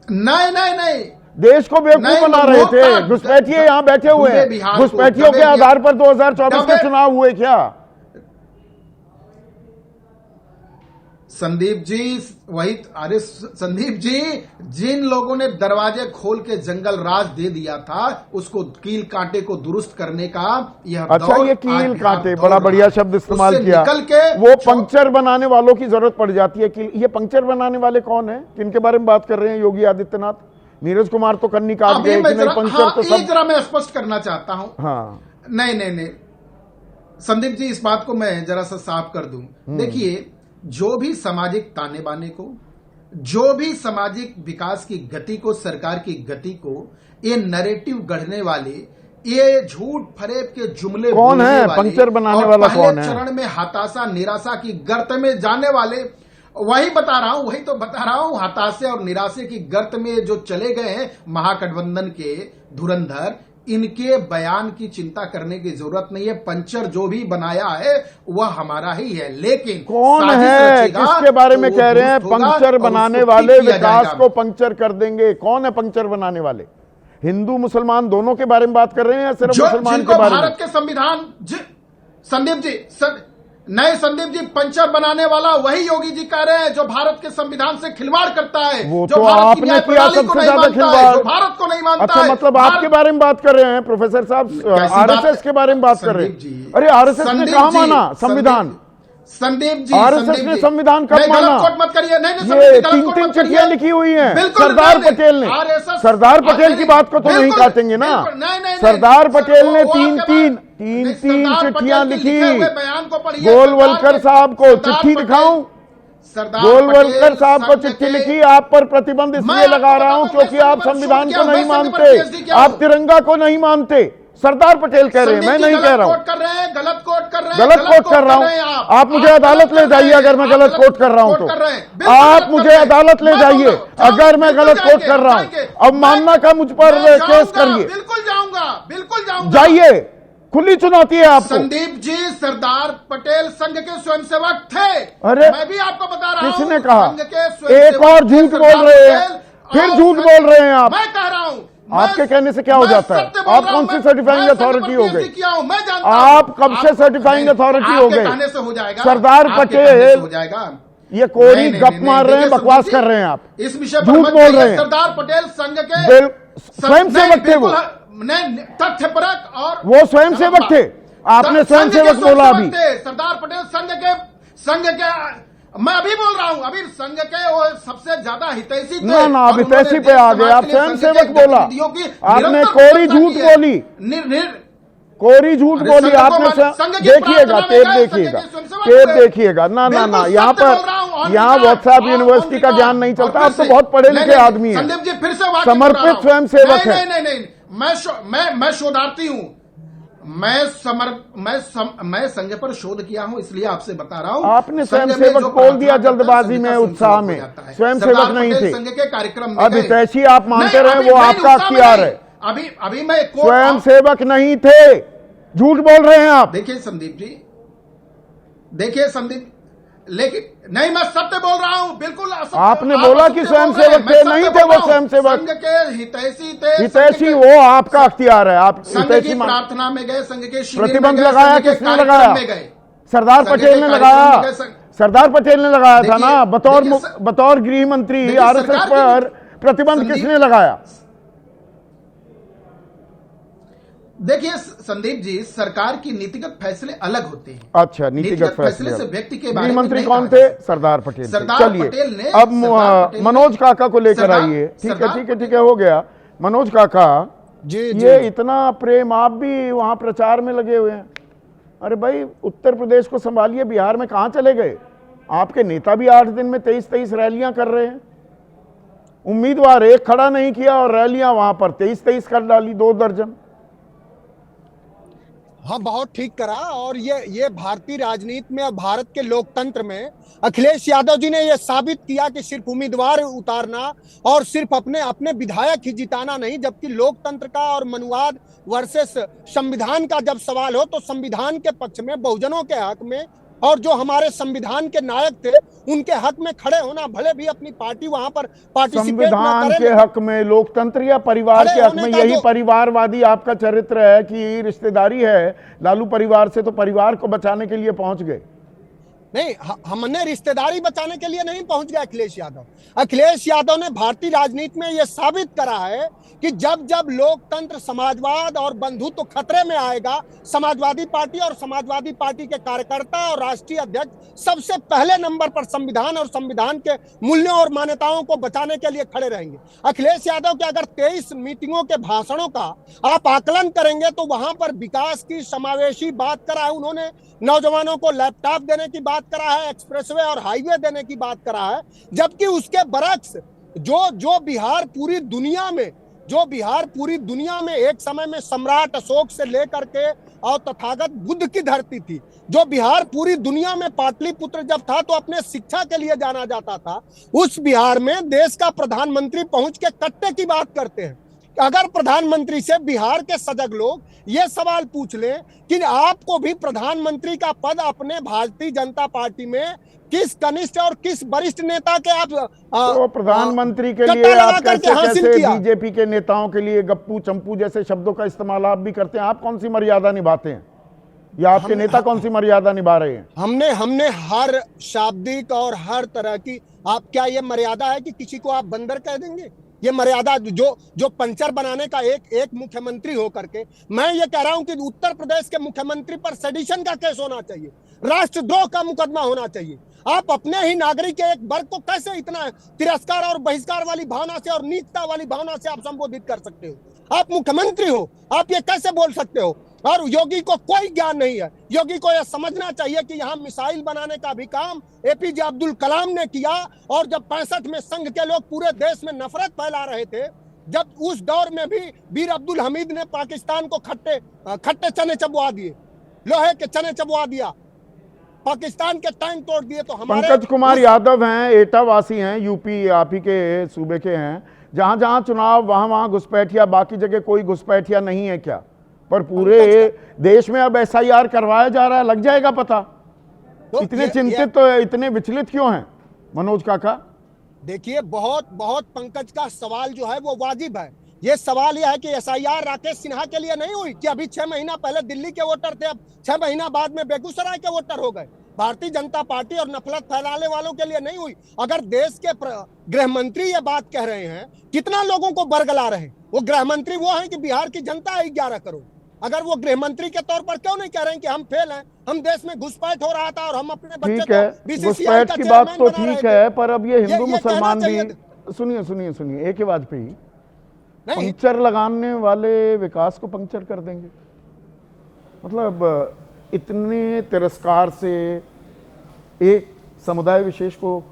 नहीं, देश को बेवकूफ बना रहे थे। घुसपैठिए यहाँ बैठे हुए हैं, घुसपैठियों के आधार पर 2024 के चुनाव हुए क्या? संदीप जी, वही, अरे संदीप जी, जिन लोगों ने दरवाजे खोल के जंगल राज दे दिया था, उसको कील कांटे को दुरुस्त करने का यह अच्छा, ये कील कांटे, बड़ा बढ़िया शब्द इस्तेमाल किया। वो पंक्चर बनाने वालों की जरूरत पड़ जाती है। ये पंक्चर बनाने वाले कौन है, किनके बारे में बात कर रहे हैं? योगी आदित्यनाथ, नीरज कुमार तो कन्नी काट गए, पंक्चर तो सब। जरा मैं स्पष्ट करना चाहता हूं। हाँ, नहीं संदीप जी, इस बात को मैं जरा सा साफ कर दूं। देखिए, जो भी सामाजिक ताने बाने को, जो भी सामाजिक विकास की गति को, सरकार की गति को ये नैरेटिव गढ़ने वाले, ये झूठ फरेब के जुमले कौन है? पंक्चर बनाने वाला कौन है? चरण में हताशा निराशा की गर्त में जाने वाले, वही बता रहा हूं, हताशे और निराशे की गर्त में जो चले गए हैं महागठबंधन के धुरंधर, इनके बयान की चिंता करने की जरूरत नहीं है। पंचर जो भी बनाया है वह हमारा ही है, लेकिन कौन है, किसके बारे में कह रहे हैं? पंक्चर बनाने वाले विकास को पंक्चर कर देंगे। कौन है पंक्चर बनाने वाले? हिंदू मुसलमान दोनों के बारे में बात कर रहे हैं या सिर्फ मुसलमान के बारे में? भारत के संविधान, संदीप जी, नहीं संदीप जी, पंचर बनाने वाला वही योगी जी कह रहे हैं जो भारत के संविधान से खिलवाड़ करता है, वो जो तो आपने किया सबसे ज्यादा खिलवाड़, जो भारत को नहीं मानता। अच्छा, मतलब आपके बारे में बात कर रहे हैं प्रोफेसर साहब, आरएसएस के बारे में बात कर रहे हैं। अरे आरएसएस ने कहा माना संविधान? संदीप जी, आरएसएस ने संविधान कब माना? मत करिए। ये 3 चिट्ठियां लिखी हुई हैं सरदार पटेल ने। सरदार पटेल की बात को तो नहीं काटेंगे ना। सरदार पटेल ने तीन चिट्ठियां लिखी। गोलवलकर साहब को चिट्ठी दिखाऊं? गोलवलकर साहब को चिट्ठी लिखी, आप पर प्रतिबंध इसलिए लगा रहा हूं क्योंकि आप संविधान को नहीं मानते, आप तिरंगा को नहीं मानते। सरदार पटेल कह रहे हैं, मैं नहीं कह रहा हूं। कोट कर रहे हैं, गलत कोट कर रहे हैं, गलत कोट कर रहा हूं। आप मुझे अदालत ले जाइए अगर मैं गलत कोट कर रहा हूं तो। आप मुझे अदालत ले जाइए अगर मैं गलत कोट कर रहा हूं। अब मानना का मुझ पर केस करिए। बिल्कुल जाऊंगा, बिल्कुल जाऊंगा। जाइए, खुली चुनौती है आपको। संदीप जी सरदार पटेल संघ के स्वयंसेवक थे। अरे मैं भी आपको बता रहा हूं, किसने कहा? संघ के स्वयंसेवक एक और झूठ बोल रहे हैं, फिर झूठ बोल रहे हैं आप। मैं कह रहा हूं, आपके कहने से क्या हो जाता है? आप कौन सी सर्टिफाइंग अथॉरिटी हो गई? मैं जानता हूं। आप कब से सर्टिफाइंग अथॉरिटी हो गए? कहने से हो जाएगा सरदार आपके पटेल कहने से हो जाएगा। ये कोरी नहीं, नहीं, गप नहीं, मार नहीं, रहे हैं, देखिए बकवास संदीप कर रहे हैं आप। इस विषय पर झूठ मत बोल कहिए। रहे हैं। सरदार पटेल संघ के स्वयंसेवक थे वो। तथ्यपरक और वो स्वयंसेवक थे। आपने स्वयंसेवक बोला अभी। सरदार पटेल संघ के मैं अभी बोल रहा हूं, अभी संघ के वो सबसे ज्यादा हितैषी थे। ना अब हितैषी पे आ गए आप। स्वयंसेवक बोला आपने, कोरी झूठ बोली, कोरी झूठ बोली आपने। देखिएगा टेप, देखिएगा टेप, देखिएगा। ना ना ना, यहाँ पर यहाँ व्हाट्सएप यूनिवर्सिटी का ज्ञान नहीं चलता। आप तो बहुत पढ़े लिखे आदमी हैं, संदीप जी फिर से समर्पित स्वयंसेवक है। नहीं नहीं नहीं, मैं शोधार्थी हूं। मैं संघ पर शोध किया हूं, इसलिए आपसे बता रहा हूं। आपने स्वयंसेवक बोल दिया जल्दबाजी में, उत्साह में। स्वयंसेवक नहीं थे। संघ के कार्यक्रम अब हितैषी आप मानते रहे, वो आपका अख्तियार है। अभी मैं स्वयंसेवक नहीं थे, झूठ बोल रहे हैं आप। देखिए संदीप जी, देखिए संदीप, लेकिन नहीं, मैं सत्य बोल रहा हूं, बिल्कुल। आपने बोला कि स्वयंसेवक थे, नहीं थे वो स्वयंसेवक। संघ के हितैषी थे। हितैषी वो आपका अख्तियार है। आप हितैषी प्रार्थना में गए, संघ के प्रतिबंध लगाया किसने लगाया? सरदार पटेल ने लगाया। सरदार पटेल ने लगाया था ना, बतौर गृह मंत्री। आरएसएस पर प्रतिबंध किसने लगाया? देखिए संदीप जी, सरकार की नीतिगत फैसले अलग होते हैं। अच्छा, नीतिगत फैसले से व्यक्ति के गृह मंत्री कौन थे? सरदार पटेल। चलिए अब मनोज काका को लेकर आइए। ठीक है, ठीक है, ठीक है, हो गया। मनोज काका जी, ये इतना प्रेम, आप भी वहां प्रचार में लगे हुए हैं। अरे भाई, उत्तर प्रदेश को संभालिए, बिहार में कहां चले गए? आपके नेता भी 8 दिन में 23 रैलियां कर रहे हैं। उम्मीदवार एक खड़ा नहीं किया और रैलियां वहां पर 23 कर डाली, 2 दर्जन। हाँ, बहुत ठीक करा। और ये भारतीय राजनीति में और भारत के लोकतंत्र में अखिलेश यादव जी ने यह साबित किया कि सिर्फ उम्मीदवार उतारना और सिर्फ अपने विधायक ही जिताना नहीं, जबकि लोकतंत्र का और मनुवाद वर्सेस संविधान का जब सवाल हो तो संविधान के पक्ष में, बहुजनों के हक में, और जो हमारे संविधान के नायक थे उनके हक में खड़े होना, भले भी अपनी पार्टी वहां पर पार्टिसिपेट ना करे। संविधान के हक में, लोकतंत्र या परिवार के हक में। यही परिवारवादी आपका चरित्र है कि रिश्तेदारी है लालू परिवार से, तो परिवार को बचाने के लिए पहुंच गए। नहीं, हमने रिश्तेदारी बचाने के लिए नहीं पहुंच गया अखिलेश यादव। अखिलेश यादव ने भारतीय राजनीति में यह साबित करा है कि जब जब लोकतंत्र, समाजवाद और बंधुत्व खतरे में आएगा, समाजवादी पार्टी और समाजवादी पार्टी के कार्यकर्ता और राष्ट्रीय अध्यक्ष सबसे पहले नंबर पर संविधान और संविधान के मूल्यों और मान्यताओं को बचाने के लिए खड़े रहेंगे। अखिलेश यादव के अगर 23 मीटिंगों के भाषणों का आप आकलन करेंगे तो वहां पर विकास की समावेशी बात करा है उन्होंने, नौजवानों को लैपटॉप देने की बात करा है, एक्सप्रेसवे और हाईवे देने की बात करा है। जबकि उसके बरक्स जो बिहार पूरी दुनिया में एक समय में सम्राट अशोक से लेकर के और तथागत बुद्ध की धरती थी, जो बिहार पूरी दुनिया में पाटलिपुत्र जब था तो अपने शिक्षा के लिए जाना जाता था, उस बिहार में देश का प्रधानमंत्री पहुंच के कट्टे की बात करते हैं। अगर प्रधानमंत्री से बिहार के सजग लोग ये सवाल पूछ लें कि आपको भी प्रधानमंत्री का पद अपने भारतीय जनता पार्टी में किस कनिष्ठ और किस वरिष्ठ नेता के आप तो प्रधानमंत्री के लिए आप कैसे बीजेपी के नेताओं के लिए गप्पू चंपू जैसे शब्दों का इस्तेमाल आप भी करते हैं? आप कौन सी मर्यादा निभाते हैं या आपके नेता कौन सी मर्यादा निभा रहे हैं? हमने हर शाब्दिक और हर तरह की, आप क्या ये मर्यादा है कि किसी को आप बंदर कह देंगे? ये मर्यादा जो पंचर बनाने का एक मुख्यमंत्री हो करके, मैं ये कह रहा हूं कि उत्तर प्रदेश के मुख्यमंत्री पर सेडिशन का केस होना चाहिए, राष्ट्रद्रोह का मुकदमा होना चाहिए। आप अपने ही नागरिक के एक वर्ग को कैसे इतना तिरस्कार और बहिष्कार वाली भावना से और नीचता वाली भावना से आप संबोधित कर सकते हो? आप मुख्यमंत्री हो, आप ये कैसे बोल सकते हो? और योगी को कोई ज्ञान नहीं है। योगी को यह समझना चाहिए कि यहाँ मिसाइल बनाने का भी काम एपीजे अब्दुल कलाम ने किया, और जब 65 में संघ के लोग पूरे देश में नफरत फैला रहे थे, जब उस दौर में भी वीर अब्दुल हमीद ने पाकिस्तान को खट्टे चने चबवा दिए, लोहे के चने चबवा दिया, पाकिस्तान के टैंक तोड़ दिए। तो हमारे पंकज कुमार यादव हैं, एटा वासी हैं, यूपी आप ही के सूबे के हैं, जहां जहां चुनाव वहां घुसपैठिया, बाकी जगह कोई घुसपैठिया नहीं है क्या? पर पूरे देश में अब SIR करवाया जा रहा है, लग जाएगा पता। तो इतने चिंतित तो इतने विचलित क्यों हैं मनोज काका? देखिए, बहुत पंकज का सवाल जो है वो वाजिब है। ये सवाल यह है कि SIR राकेश सिन्हा के लिए नहीं हुई कि अभी 6 महीना पहले दिल्ली के वोटर थे, अब 6 महीना बाद में बेगूसराय के वोटर हो गए। भारतीय जनता पार्टी और नफरत फैलाने वालों के लिए नहीं हुई। अगर देश के गृह मंत्री ये बात कह रहे हैं, कितना लोगों को बरगला रहे हैं, वो गृह मंत्री वो हैं कि बिहार की जनता है 11 करोड़। अगर वो गृह मंत्री के तौर पर क्यों नहीं कह रहे हैं कि हम फेल हैं, हम देश में घुसपैठ हो रहा था और हम अपने बच्चे ठीक है, घुसपैठ की बात तो ठीक है, पर अब ये हिंदू मुसलमान भी, सुनिए एक ही बात पे ही पंक्चर लगाने वाले विकास को पंक्चर कर देंगे। मतलब इतने तिरस्कार से एक समुदाय विशेष को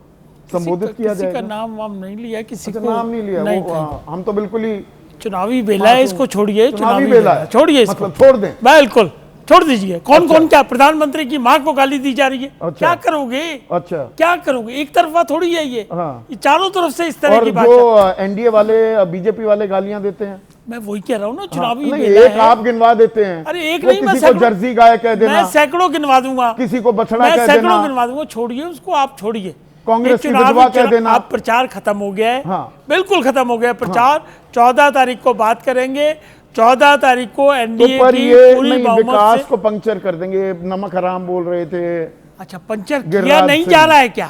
संबोधित किया जाएगा। किसी का नाम वाम नहीं लिया, किसी को नाम नहीं लिया, वो हम तो बिल्कुल ही चुनावी बेला है, इसको छोड़िए, चुनावी बेला है, छोड़िए इसको, मतलब छोड़ दें, बिल्कुल छोड़ दीजिए। कौन क्या प्रधानमंत्री की मां को गाली दी जा रही है? अच्छा, क्या करोगे? अच्छा क्या करोगे? एक तरफा थोड़ी है ये, हाँ। ये चारों तरफ से इस तरह की बात। जो NDA वाले बीजेपी वाले गालियां देते हैं, मैं वही कह रहा हूँ ना, चुनावी नहीं, बेला एक है। आप गिनवा देते हैं। अरे एक नहीं, किसी को जर्सी गाय कह देना, मैं सैकड़ों गिनवा दूंगा, किसी को बछड़ा कह देना, सैकड़ों गिनवा दूंगा। छोड़िए उसको, आप छोड़िए। कांग्रेस की विधवा कह देना। आप प्रचार खत्म हो गया है, हाँ। बिल्कुल खत्म हो गया प्रचार। 14 तारीख को बात करेंगे, 14 तारीख को NDA पर की ये पूरी नहीं, बहुमत विकास से। को पंक्चर कर देंगे, नमक हराम बोल रहे थे। अच्छा, पंचर किया नहीं जा रहा है क्या?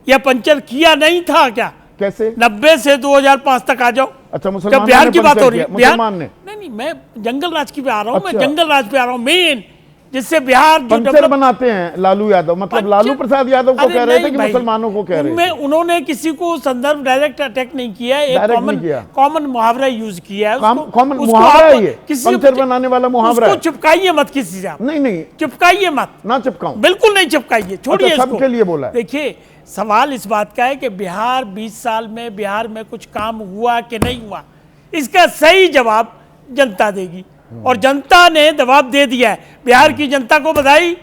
या पंचर किया नहीं था क्या? कैसे 90 से 2005 तक आ जाओ। अच्छा, मुसलमान बिहार की बात हो रही है, मुसलमान ने नहीं, मैं जंगल राज की पे आ रहा हूँ। अच्छा। मैं जंगल राज पे आ रहा हूँ मेन, जिससे बिहार जो पंक्चर बनाते हैं लालू यादव, मतलब लालू प्रसाद यादव को कह रहे थे कि मुसलमानों को कह रहे थे। उन्होंने किसी को संदर्भ डायरेक्ट अटैक नहीं किया, एक कॉमन मुहावरा यूज किया है। कॉमन मुहावरा है ये, पंक्चर बनाने वाला मुहावरा। उसको चिपकाइए मत किसी से आप। नहीं चिपकाइए मत, ना चिपकाऊं, बिल्कुल नहीं चिपकाइए, छोड़िए इसको। सबके लिए बोला है। देखिए, सवाल इस बात का है कि बिहार 20 साल में बिहार में कुछ काम हुआ कि नहीं हुआ, इसका सही जवाब जनता देगी। और जनता ने जवाब दे दिया है। बिहार की जनता को बधाई,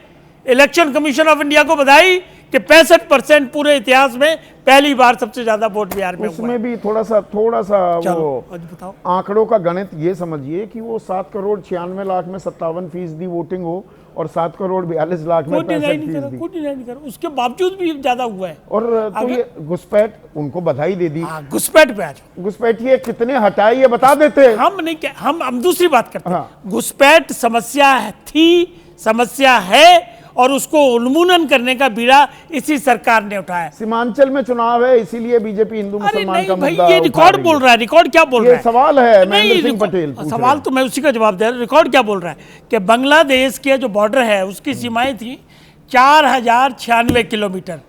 इलेक्शन कमीशन ऑफ इंडिया को बधाई कि 65% पूरे इतिहास में पहली बार सबसे ज्यादा वोट बिहार में हुआ। उसमें भी थोड़ा सा वो बताओ आंकड़ों का गणित ये समझिए कि वो 7 करोड़ 96 लाख में 57% वोटिंग हो और 7 करोड़ 42 लाख में 65%। उसके बावजूद भी ज्यादा हुआ है। और तो ये घुसपैठ, उनको बधाई दे दी। घुसपैठ पे आज घुसपैठिए कितने हटाए ये बता देते। हम दूसरी बात करते हैं। घुसपैठ समस्या थी, समस्या है, और उसको उन्मूलन करने का बीड़ा इसी सरकार ने उठाया। सीमांचल में चुनाव है, इसीलिए बीजेपी हिंदू मुसलमान का मुद्दा ये रिकॉर्ड बोल रहा है। रिकॉर्ड क्या बोल रहा है? सवाल है महेंद्र सिंह पटेल। सवाल तो मैं उसी का जवाब दे रहा हूं। रिकॉर्ड क्या बोल रहा है कि बांग्लादेश के जो बॉर्डर है उसकी सीमाएं थी 4096 किलोमीटर।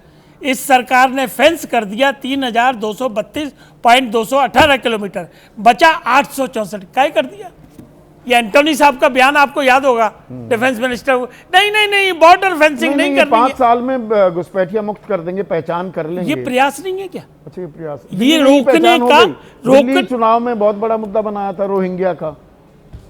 इस सरकार ने फेंस कर दिया 3232.218 किलोमीटर, बचा 864। क्या कर दिया? ये एंटोनी साहब का बयान आपको याद होगा, डिफेंस मिनिस्टर। नहीं, बॉर्डर फेंसिंग नहीं करनी है। 5 साल में घुसपैठिया मुक्त कर देंगे, पहचान कर लेंगे। ये प्रयास नहीं है क्या? अच्छा, ये प्रयास, ये रोकने का चुनाव में बहुत बड़ा मुद्दा बनाया था रोहिंग्या का।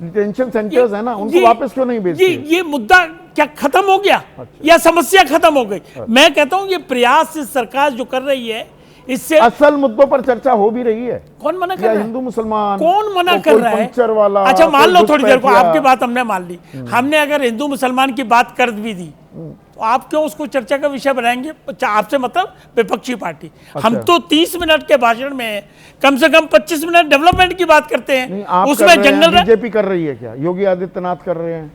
डिटेंशन सेंटर्स है ना, उनको वापस क्यों नहीं भेजते? ये मुद्दा क्या खत्म हो गया? अच्छा। या समस्या खत्म हो गई? अच्छा। मैं कहता हूं ये प्रयास सरकार जो कर रही है, इससे असल मुद्दों पर चर्चा हो भी रही है। कौन मना कर रहा है? हिंदू मुसलमान कौन मना कर रहा है? वाला, अच्छा, मान लो थोड़ी देर को आपकी बात हमने मान ली। हमने अगर हिंदू मुसलमान की बात कर भी दी तो आप क्यों उसको चर्चा का विषय बनाएंगे? आपसे मतलब विपक्षी पार्टी। अच्छा। हम तो 30 मिनट के भाषण में कम से कम 25 मिनट डेवलपमेंट की बात करते हैं। उसमें जंगल बीजेपी कर रही है क्या? योगी आदित्यनाथ कर रहे हैं?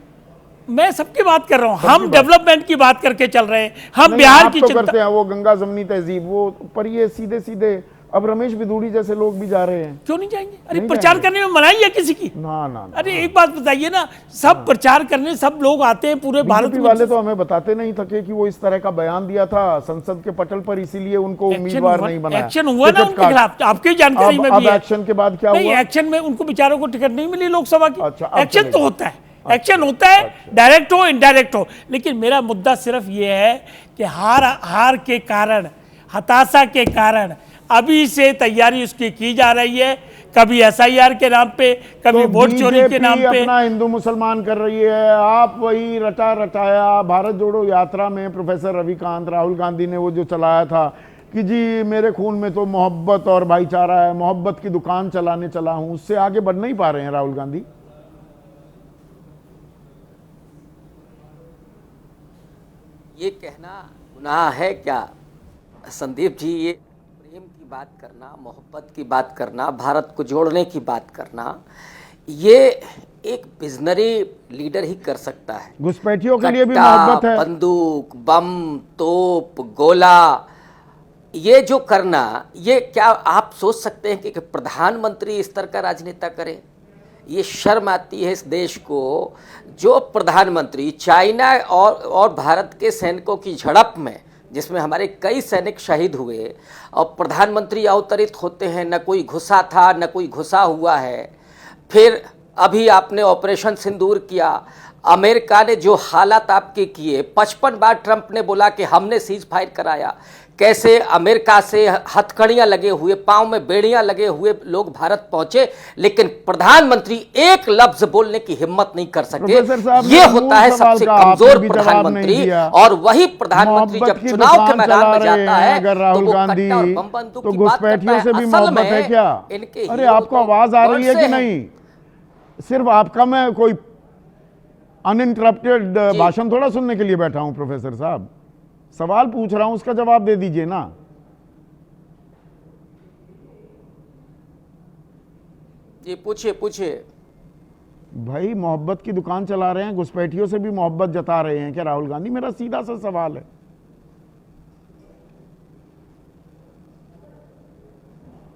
मैं सबकी बात कर रहा हूं। हम डेवलपमेंट की बात करके चल रहे हैं। हम बिहार की चिंता करते हैं। वो गंगा जमनी तहजीब, वो पर ये सीधे अब रमेश बिधूड़ी जैसे लोग भी जा रहे हैं। क्यों नहीं जाएंगे? अरे प्रचार करने में मनाही है किसी की? ना। अरे एक बात बताइए ना, सब प्रचार करने सब लोग आते हैं पूरे भारत में। वाले तो हमें बताते नहीं थके कि वो इस तरह का बयान दिया था संसद के पटल पर, इसीलिए उनको उम्मीदवार नहीं बनाया। एक्शन हुआ ना उनके खिलाफ, आपकी जानकारी में भी है। एक्शन के बाद क्या हुआ? एक्शन में उनको बेचारों को टिकट नहीं मिली लोकसभा की। एक्शन तो होता है, एक्शन होता है, डायरेक्ट हो इनडायरेक्ट हो। लेकिन मेरा मुद्दा सिर्फ ये है कि हार के कारण, हताशा के कारण अभी से तैयारी उसकी की जा रही है। कभी SIR के नाम पे, कभी वोट चोरी के नाम पे। अपना हिंदू मुसलमान कर रही है। आप वही रटा रटाया भारत जोड़ो यात्रा में प्रोफेसर रविकांत, राहुल गांधी ने वो जो चलाया था कि जी मेरे खून में तो मोहब्बत और भाईचारा है, मोहब्बत की दुकान चलाने चला हूं, उससे आगे बढ़ नहीं पा रहे हैं राहुल गांधी। ये कहना गुनाह है क्या संदीप जी? ये प्रेम की बात करना, मोहब्बत की बात करना, भारत को जोड़ने की बात करना, ये एक विजनरी लीडर ही कर सकता है। घुसपैठियों के लिए भी मोहब्बत है। बंदूक, बम, तोप, गोला, ये जो करना, ये क्या आप सोच सकते हैं कि प्रधानमंत्री इस तरह का राजनेता करे? ये शर्म आती है इस देश को। जो प्रधानमंत्री चाइना और भारत के सैनिकों की झड़प में, जिसमें हमारे कई सैनिक शहीद हुए, और प्रधानमंत्री अवतरित होते हैं, न कोई घुसा था न कोई घुसा हुआ है। फिर अभी आपने ऑपरेशन सिंदूर किया, अमेरिका ने जो हालात आपके किए, 55 बार ट्रंप ने बोला कि हमने सीज फायर कराया। कैसे अमेरिका से हथकड़ियां लगे हुए, पांव में बेड़ियां लगे हुए लोग भारत पहुंचे, लेकिन प्रधानमंत्री एक लफ्ज बोलने की हिम्मत नहीं कर सके। ये होता है सबसे कमजोर प्रधानमंत्री। और वही प्रधानमंत्री जब चुनाव के मैदान में जाता है तो वो कट्टा और बम बंदूक की बात करता है। असल में क्या? इनके अरे आपको आवाज आ रही है कि नहीं? सिर्फ आपका मैं कोई अनइंटरप्टेड भाषण थोड़ा सुनने के लिए बैठा हूं प्रोफेसर साहब। सवाल पूछ रहा हूं, उसका जवाब दे दीजिए ना। जी पूछिए पूछिए। भाई मोहब्बत की दुकान चला रहे हैं, घुसपैठियों से भी मोहब्बत जता रहे हैं क्या राहुल गांधी? मेरा सीधा सा सवाल है।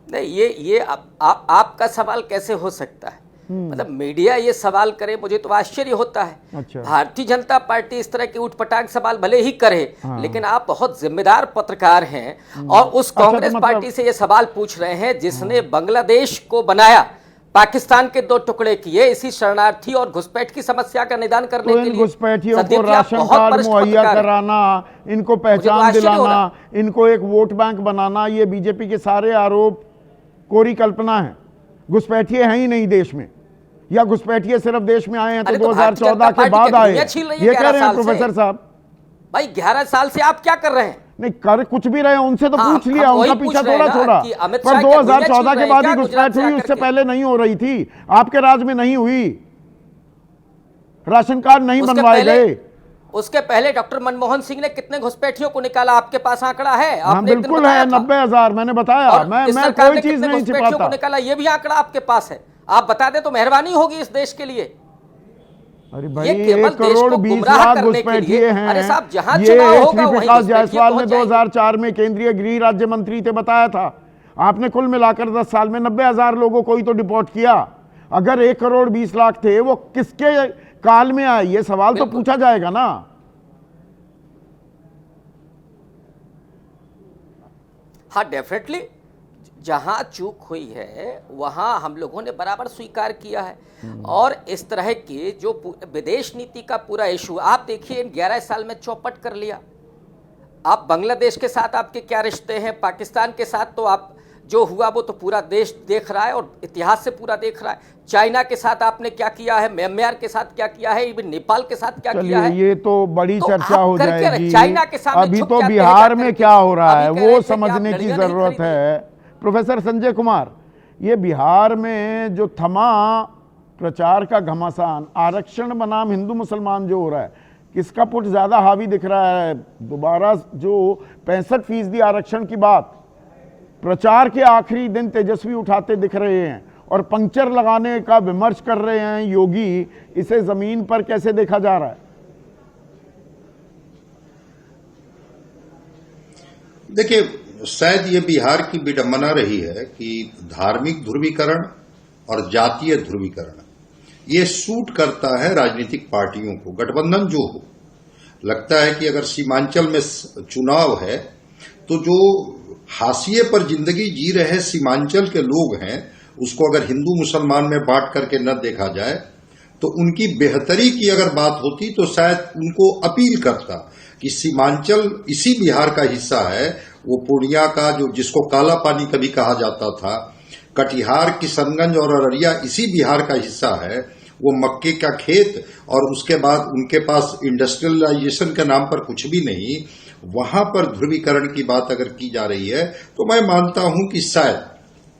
नहीं, ये आपका सवाल कैसे हो सकता है? मतलब मीडिया ये सवाल करे, मुझे तो आश्चर्य होता है। अच्छा। भारतीय जनता पार्टी इस तरह के उठपटांग सवाल भले ही करे, लेकिन आप बहुत जिम्मेदार पत्रकार हैं और उस कांग्रेस पार्टी से ये सवाल पूछ रहे हैं जिसने बांग्लादेश को बनाया, पाकिस्तान के 2 टुकड़े किए इसी शरणार्थी और घुसपैठ की समस्या का निदान करने के लिए। घुसपैठियों को राशन कार्ड मुहैया कराना, इनको पहचान दिलाना, इनको एक वोट बैंक बनाना, ये बीजेपी के सारे आरोप कोरी कल्पना है। घुसपैठिए हैं ही नहीं देश में, या घुसपैठिए सिर्फ देश में आए हैं तो 2014 के बाद आए, ये कह रहे हैं प्रोफेसर साहब। भाई 11 साल से आप क्या कर रहे हैं? नहीं कर कुछ भी रहे, उनसे तो पूछ लिया, उनका पीछा थोड़ा छोड़ा। पर 2014 के बाद ही घुसपैठ हुई, उससे पहले नहीं हो रही थी। आपके राज में नहीं हुई, राशन कार्ड नहीं बनवाए गए। उसके पहले डॉक्टर मनमोहन सिंह ने कितने घुसपैठियों को निकाला? आपके पास आंकड़ा है? हाँ बिल्कुल है, 90,000 मैंने बताया। मैं कोई चीज नहीं छिपाता। निकाला ये भी आंकड़ा आपके पास है, आप बता दें तो मेहरबानी होगी इस देश के लिए। अरे भाई 1 करोड़ 20 लाख घुसपैठिए हैं। अरे साहब जहां ये चुनाव होगा श्री प्रकाश जायसवाल ने 2004 में केंद्रीय गृह राज्य मंत्री थे बताया था। आपने कुल मिलाकर 10 साल में 90,000 लोगों को ही तो डिपोर्ट किया। अगर 1 करोड़ 20 लाख थे, वो किसके काल में आए? ये सवाल तो पूछा जाएगा ना। हाँ डेफिनेटली, जहां चूक हुई है वहां हम लोगों ने बराबर स्वीकार किया है। और इस तरह की जो विदेश नीति का पूरा इशू आप देखिए, इन 11 साल में चौपट कर लिया। आप बांग्लादेश के साथ आपके क्या रिश्ते हैं, पाकिस्तान के साथ तो आप जो हुआ वो तो पूरा देश देख रहा है और इतिहास से पूरा देख रहा है। चाइना के साथ आपने क्या किया है, म्यांमार के साथ क्या किया है, इवन नेपाल के साथ क्या किया है। ये तो बड़ी चर्चा हो जाएगी। चाइना के सामने अभी तो बिहार में क्या हो रहा है वो समझने की जरूरत है। प्रोफेसर संजय कुमार, ये बिहार में जो थमा प्रचार का घमासान, आरक्षण बनाम हिंदू मुसलमान जो हो रहा है, किसका पुट ज्यादा हावी दिख रहा है? दोबारा जो 65% आरक्षण की बात प्रचार के आखिरी दिन तेजस्वी उठाते दिख रहे हैं और पंक्चर लगाने का विमर्श कर रहे हैं योगी, इसे जमीन पर कैसे देखा जा रहा है? देखिए, शायद ये बिहार की विडंबना रही है कि धार्मिक ध्रुवीकरण और जातीय ध्रुवीकरण ये सूट करता है राजनीतिक पार्टियों को, गठबंधन जो हो। लगता है कि अगर सीमांचल में चुनाव है तो जो हाशिए पर जिंदगी जी रहे सीमांचल के लोग हैं, उसको अगर हिंदू मुसलमान में बांट करके न देखा जाए तो उनकी बेहतरी की अगर बात होती तो शायद उनको अपील करता कि सीमांचल इसी बिहार का हिस्सा है। वो पूर्णिया का जो जिसको काला पानी कभी कहा जाता था, कटिहार, किशनगंज और अररिया इसी बिहार का हिस्सा है। वो मक्के का खेत और उसके बाद उनके पास इंडस्ट्रियलाइजेशन के नाम पर कुछ भी नहीं। वहां पर ध्रुवीकरण की बात अगर की जा रही है तो मैं मानता हूं कि शायद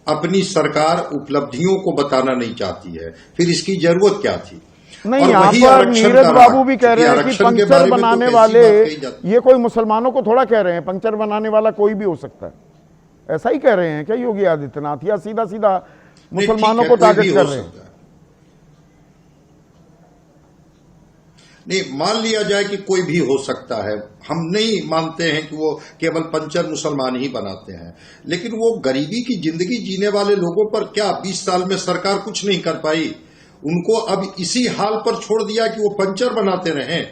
अपनी सरकार उपलब्धियों को बताना नहीं चाहती है, फिर इसकी जरूरत क्या थी। नहीं, यहाँ पर नीरज बाबू भी कह रहे हैं कि पंक्चर बनाने वाले ये कोई मुसलमानों को थोड़ा कह रहे हैं, पंक्चर बनाने वाला कोई भी हो सकता है, ऐसा ही कह रहे हैं क्या योगी आदित्यनाथ, या सीधा सीधा मुसलमानों को टारगेट कर रहे हैं? नहीं, मान लिया जाए कि कोई भी हो सकता है, हम नहीं मानते हैं कि वो केवल पंचर मुसलमान ही बनाते हैं, लेकिन वो गरीबी की जिंदगी जीने वाले लोगों पर क्या 20 साल में सरकार कुछ नहीं कर पाई? उनको अब इसी हाल पर छोड़ दिया कि वो पंचर बनाते रहें।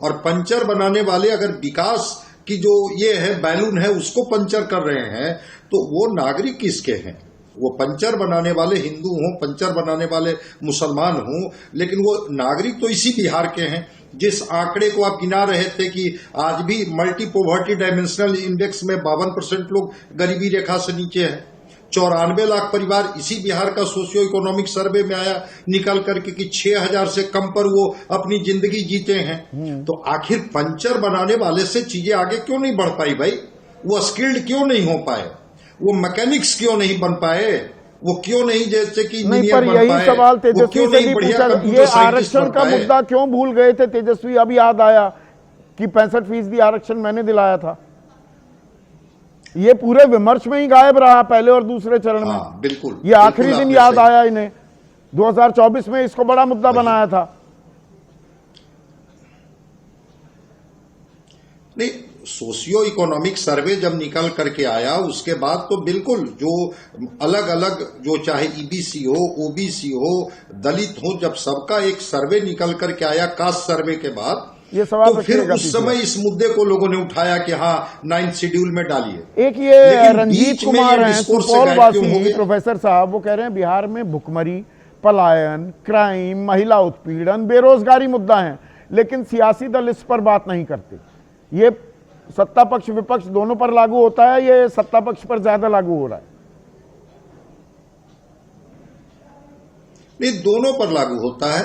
और पंचर बनाने वाले अगर विकास की जो ये है बैलून है उसको पंचर कर रहे हैं तो वो नागरिक किसके हैं? वो पंचर बनाने वाले हिंदू हों, पंचर बनाने वाले मुसलमान हों, लेकिन वो नागरिक तो इसी बिहार के हैं। जिस आंकड़े को आप गिना रहे थे कि आज भी मल्टी पॉवर्टी डायमेंशनल इंडेक्स में 52% लोग गरीबी रेखा से नीचे हैं। 94 लाख परिवार इसी बिहार का सोशियो इकोनॉमिक सर्वे में आया निकल करके कि 6000 से कम पर वो अपनी जिंदगी जीते हैं। तो आखिर पंचर बनाने वाले से चीजें आगे क्यों नहीं बढ़ पाई भाई? वो स्किल्ड क्यों नहीं हो पाए? वो मैकेनिक्स क्यों नहीं बन पाए? वो क्यों नहीं जैसे कि नहीं, पर यही सवाल तेजस्वी से भी पूछा, ये आरक्षण का मुद्दा क्यों भूल गए थे तेजस्वी? अब याद आया कि 65% आरक्षण मैंने दिलाया था। ये पूरे विमर्श में ही गायब रहा पहले और दूसरे चरण में। बिल्कुल, ये आखिरी दिन याद आया इन्हें। 2024 में इसको बड़ा मुद्दा बनाया था। नहीं, सोशियो इकोनॉमिक सर्वे जब निकल करके आया उसके बाद तो बिल्कुल जो अलग अलग जो चाहे ईबीसी हो, ओबीसी हो, दलित हो, जब सबका एक सर्वे निकल करके आया कास्ट सर्वे के बाद, ये सवाल तो फिर उस समय इस मुद्दे को लोगों ने उठाया कि हाँ 9th शेड्यूल में डालिए। एक ये रंजीत कुमार हैं सुपौल वासी प्रोफेसर साहब, वो कह रहे हैं बिहार में भुखमरी, पलायन, क्राइम, महिला उत्पीड़न, बेरोजगारी मुद्दा है, लेकिन सियासी दल इस पर बात नहीं करते। ये सत्ता पक्ष विपक्ष दोनों पर लागू होता है, ये सत्ता पक्ष पर ज्यादा लागू हो रहा है? नहीं, दोनों पर लागू होता है।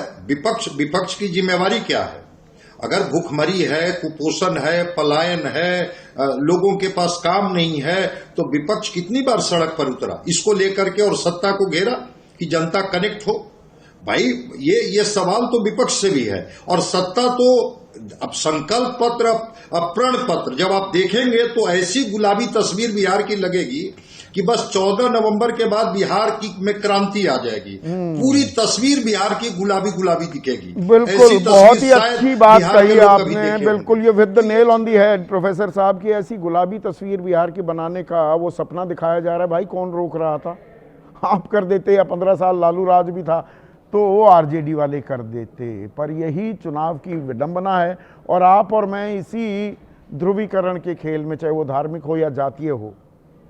विपक्ष की जिम्मेवारी क्या है? अगर भूखमरी है, कुपोषण है, पलायन है, लोगों के पास काम नहीं है, तो विपक्ष कितनी बार सड़क पर उतरा इसको लेकर के और सत्ता को घेरा कि जनता कनेक्ट हो। भाई ये सवाल तो विपक्ष से भी है। और सत्ता तो अब संकल्प पत्र, प्रण पत्र जब आप देखेंगे तो ऐसी गुलाबी तस्वीर बिहार की लगेगी कि बस 14 नवंबर के बाद बिहार की में क्रांति आ जाएगी। पूरी तस्वीर बिहार की गुलाबी गुलाबी दिखेगी। बिल्कुल, बहुत ही अच्छी बात कही आपने। बिल्कुल, ये with the nail on the head professor साहब की ऐसी गुलाबी तस्वीर बिहार की बनाने का वो सपना दिखाया जा रहा है। भाई कौन रोक रहा था? आप कर देते, या 15 साल लालू राज भी था तो वो आरजेडी वाले कर देते। पर यही चुनाव की विडंबना है और आप और मैं इसी ध्रुवीकरण के खेल में, चाहे वो धार्मिक हो या जातीय हो,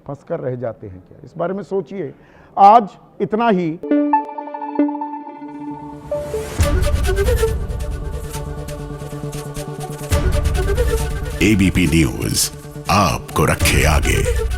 फंस कर रह जाते हैं। क्या इस बारे में सोचिए। आज इतना ही। एबीपी न्यूज आपको रखे आगे।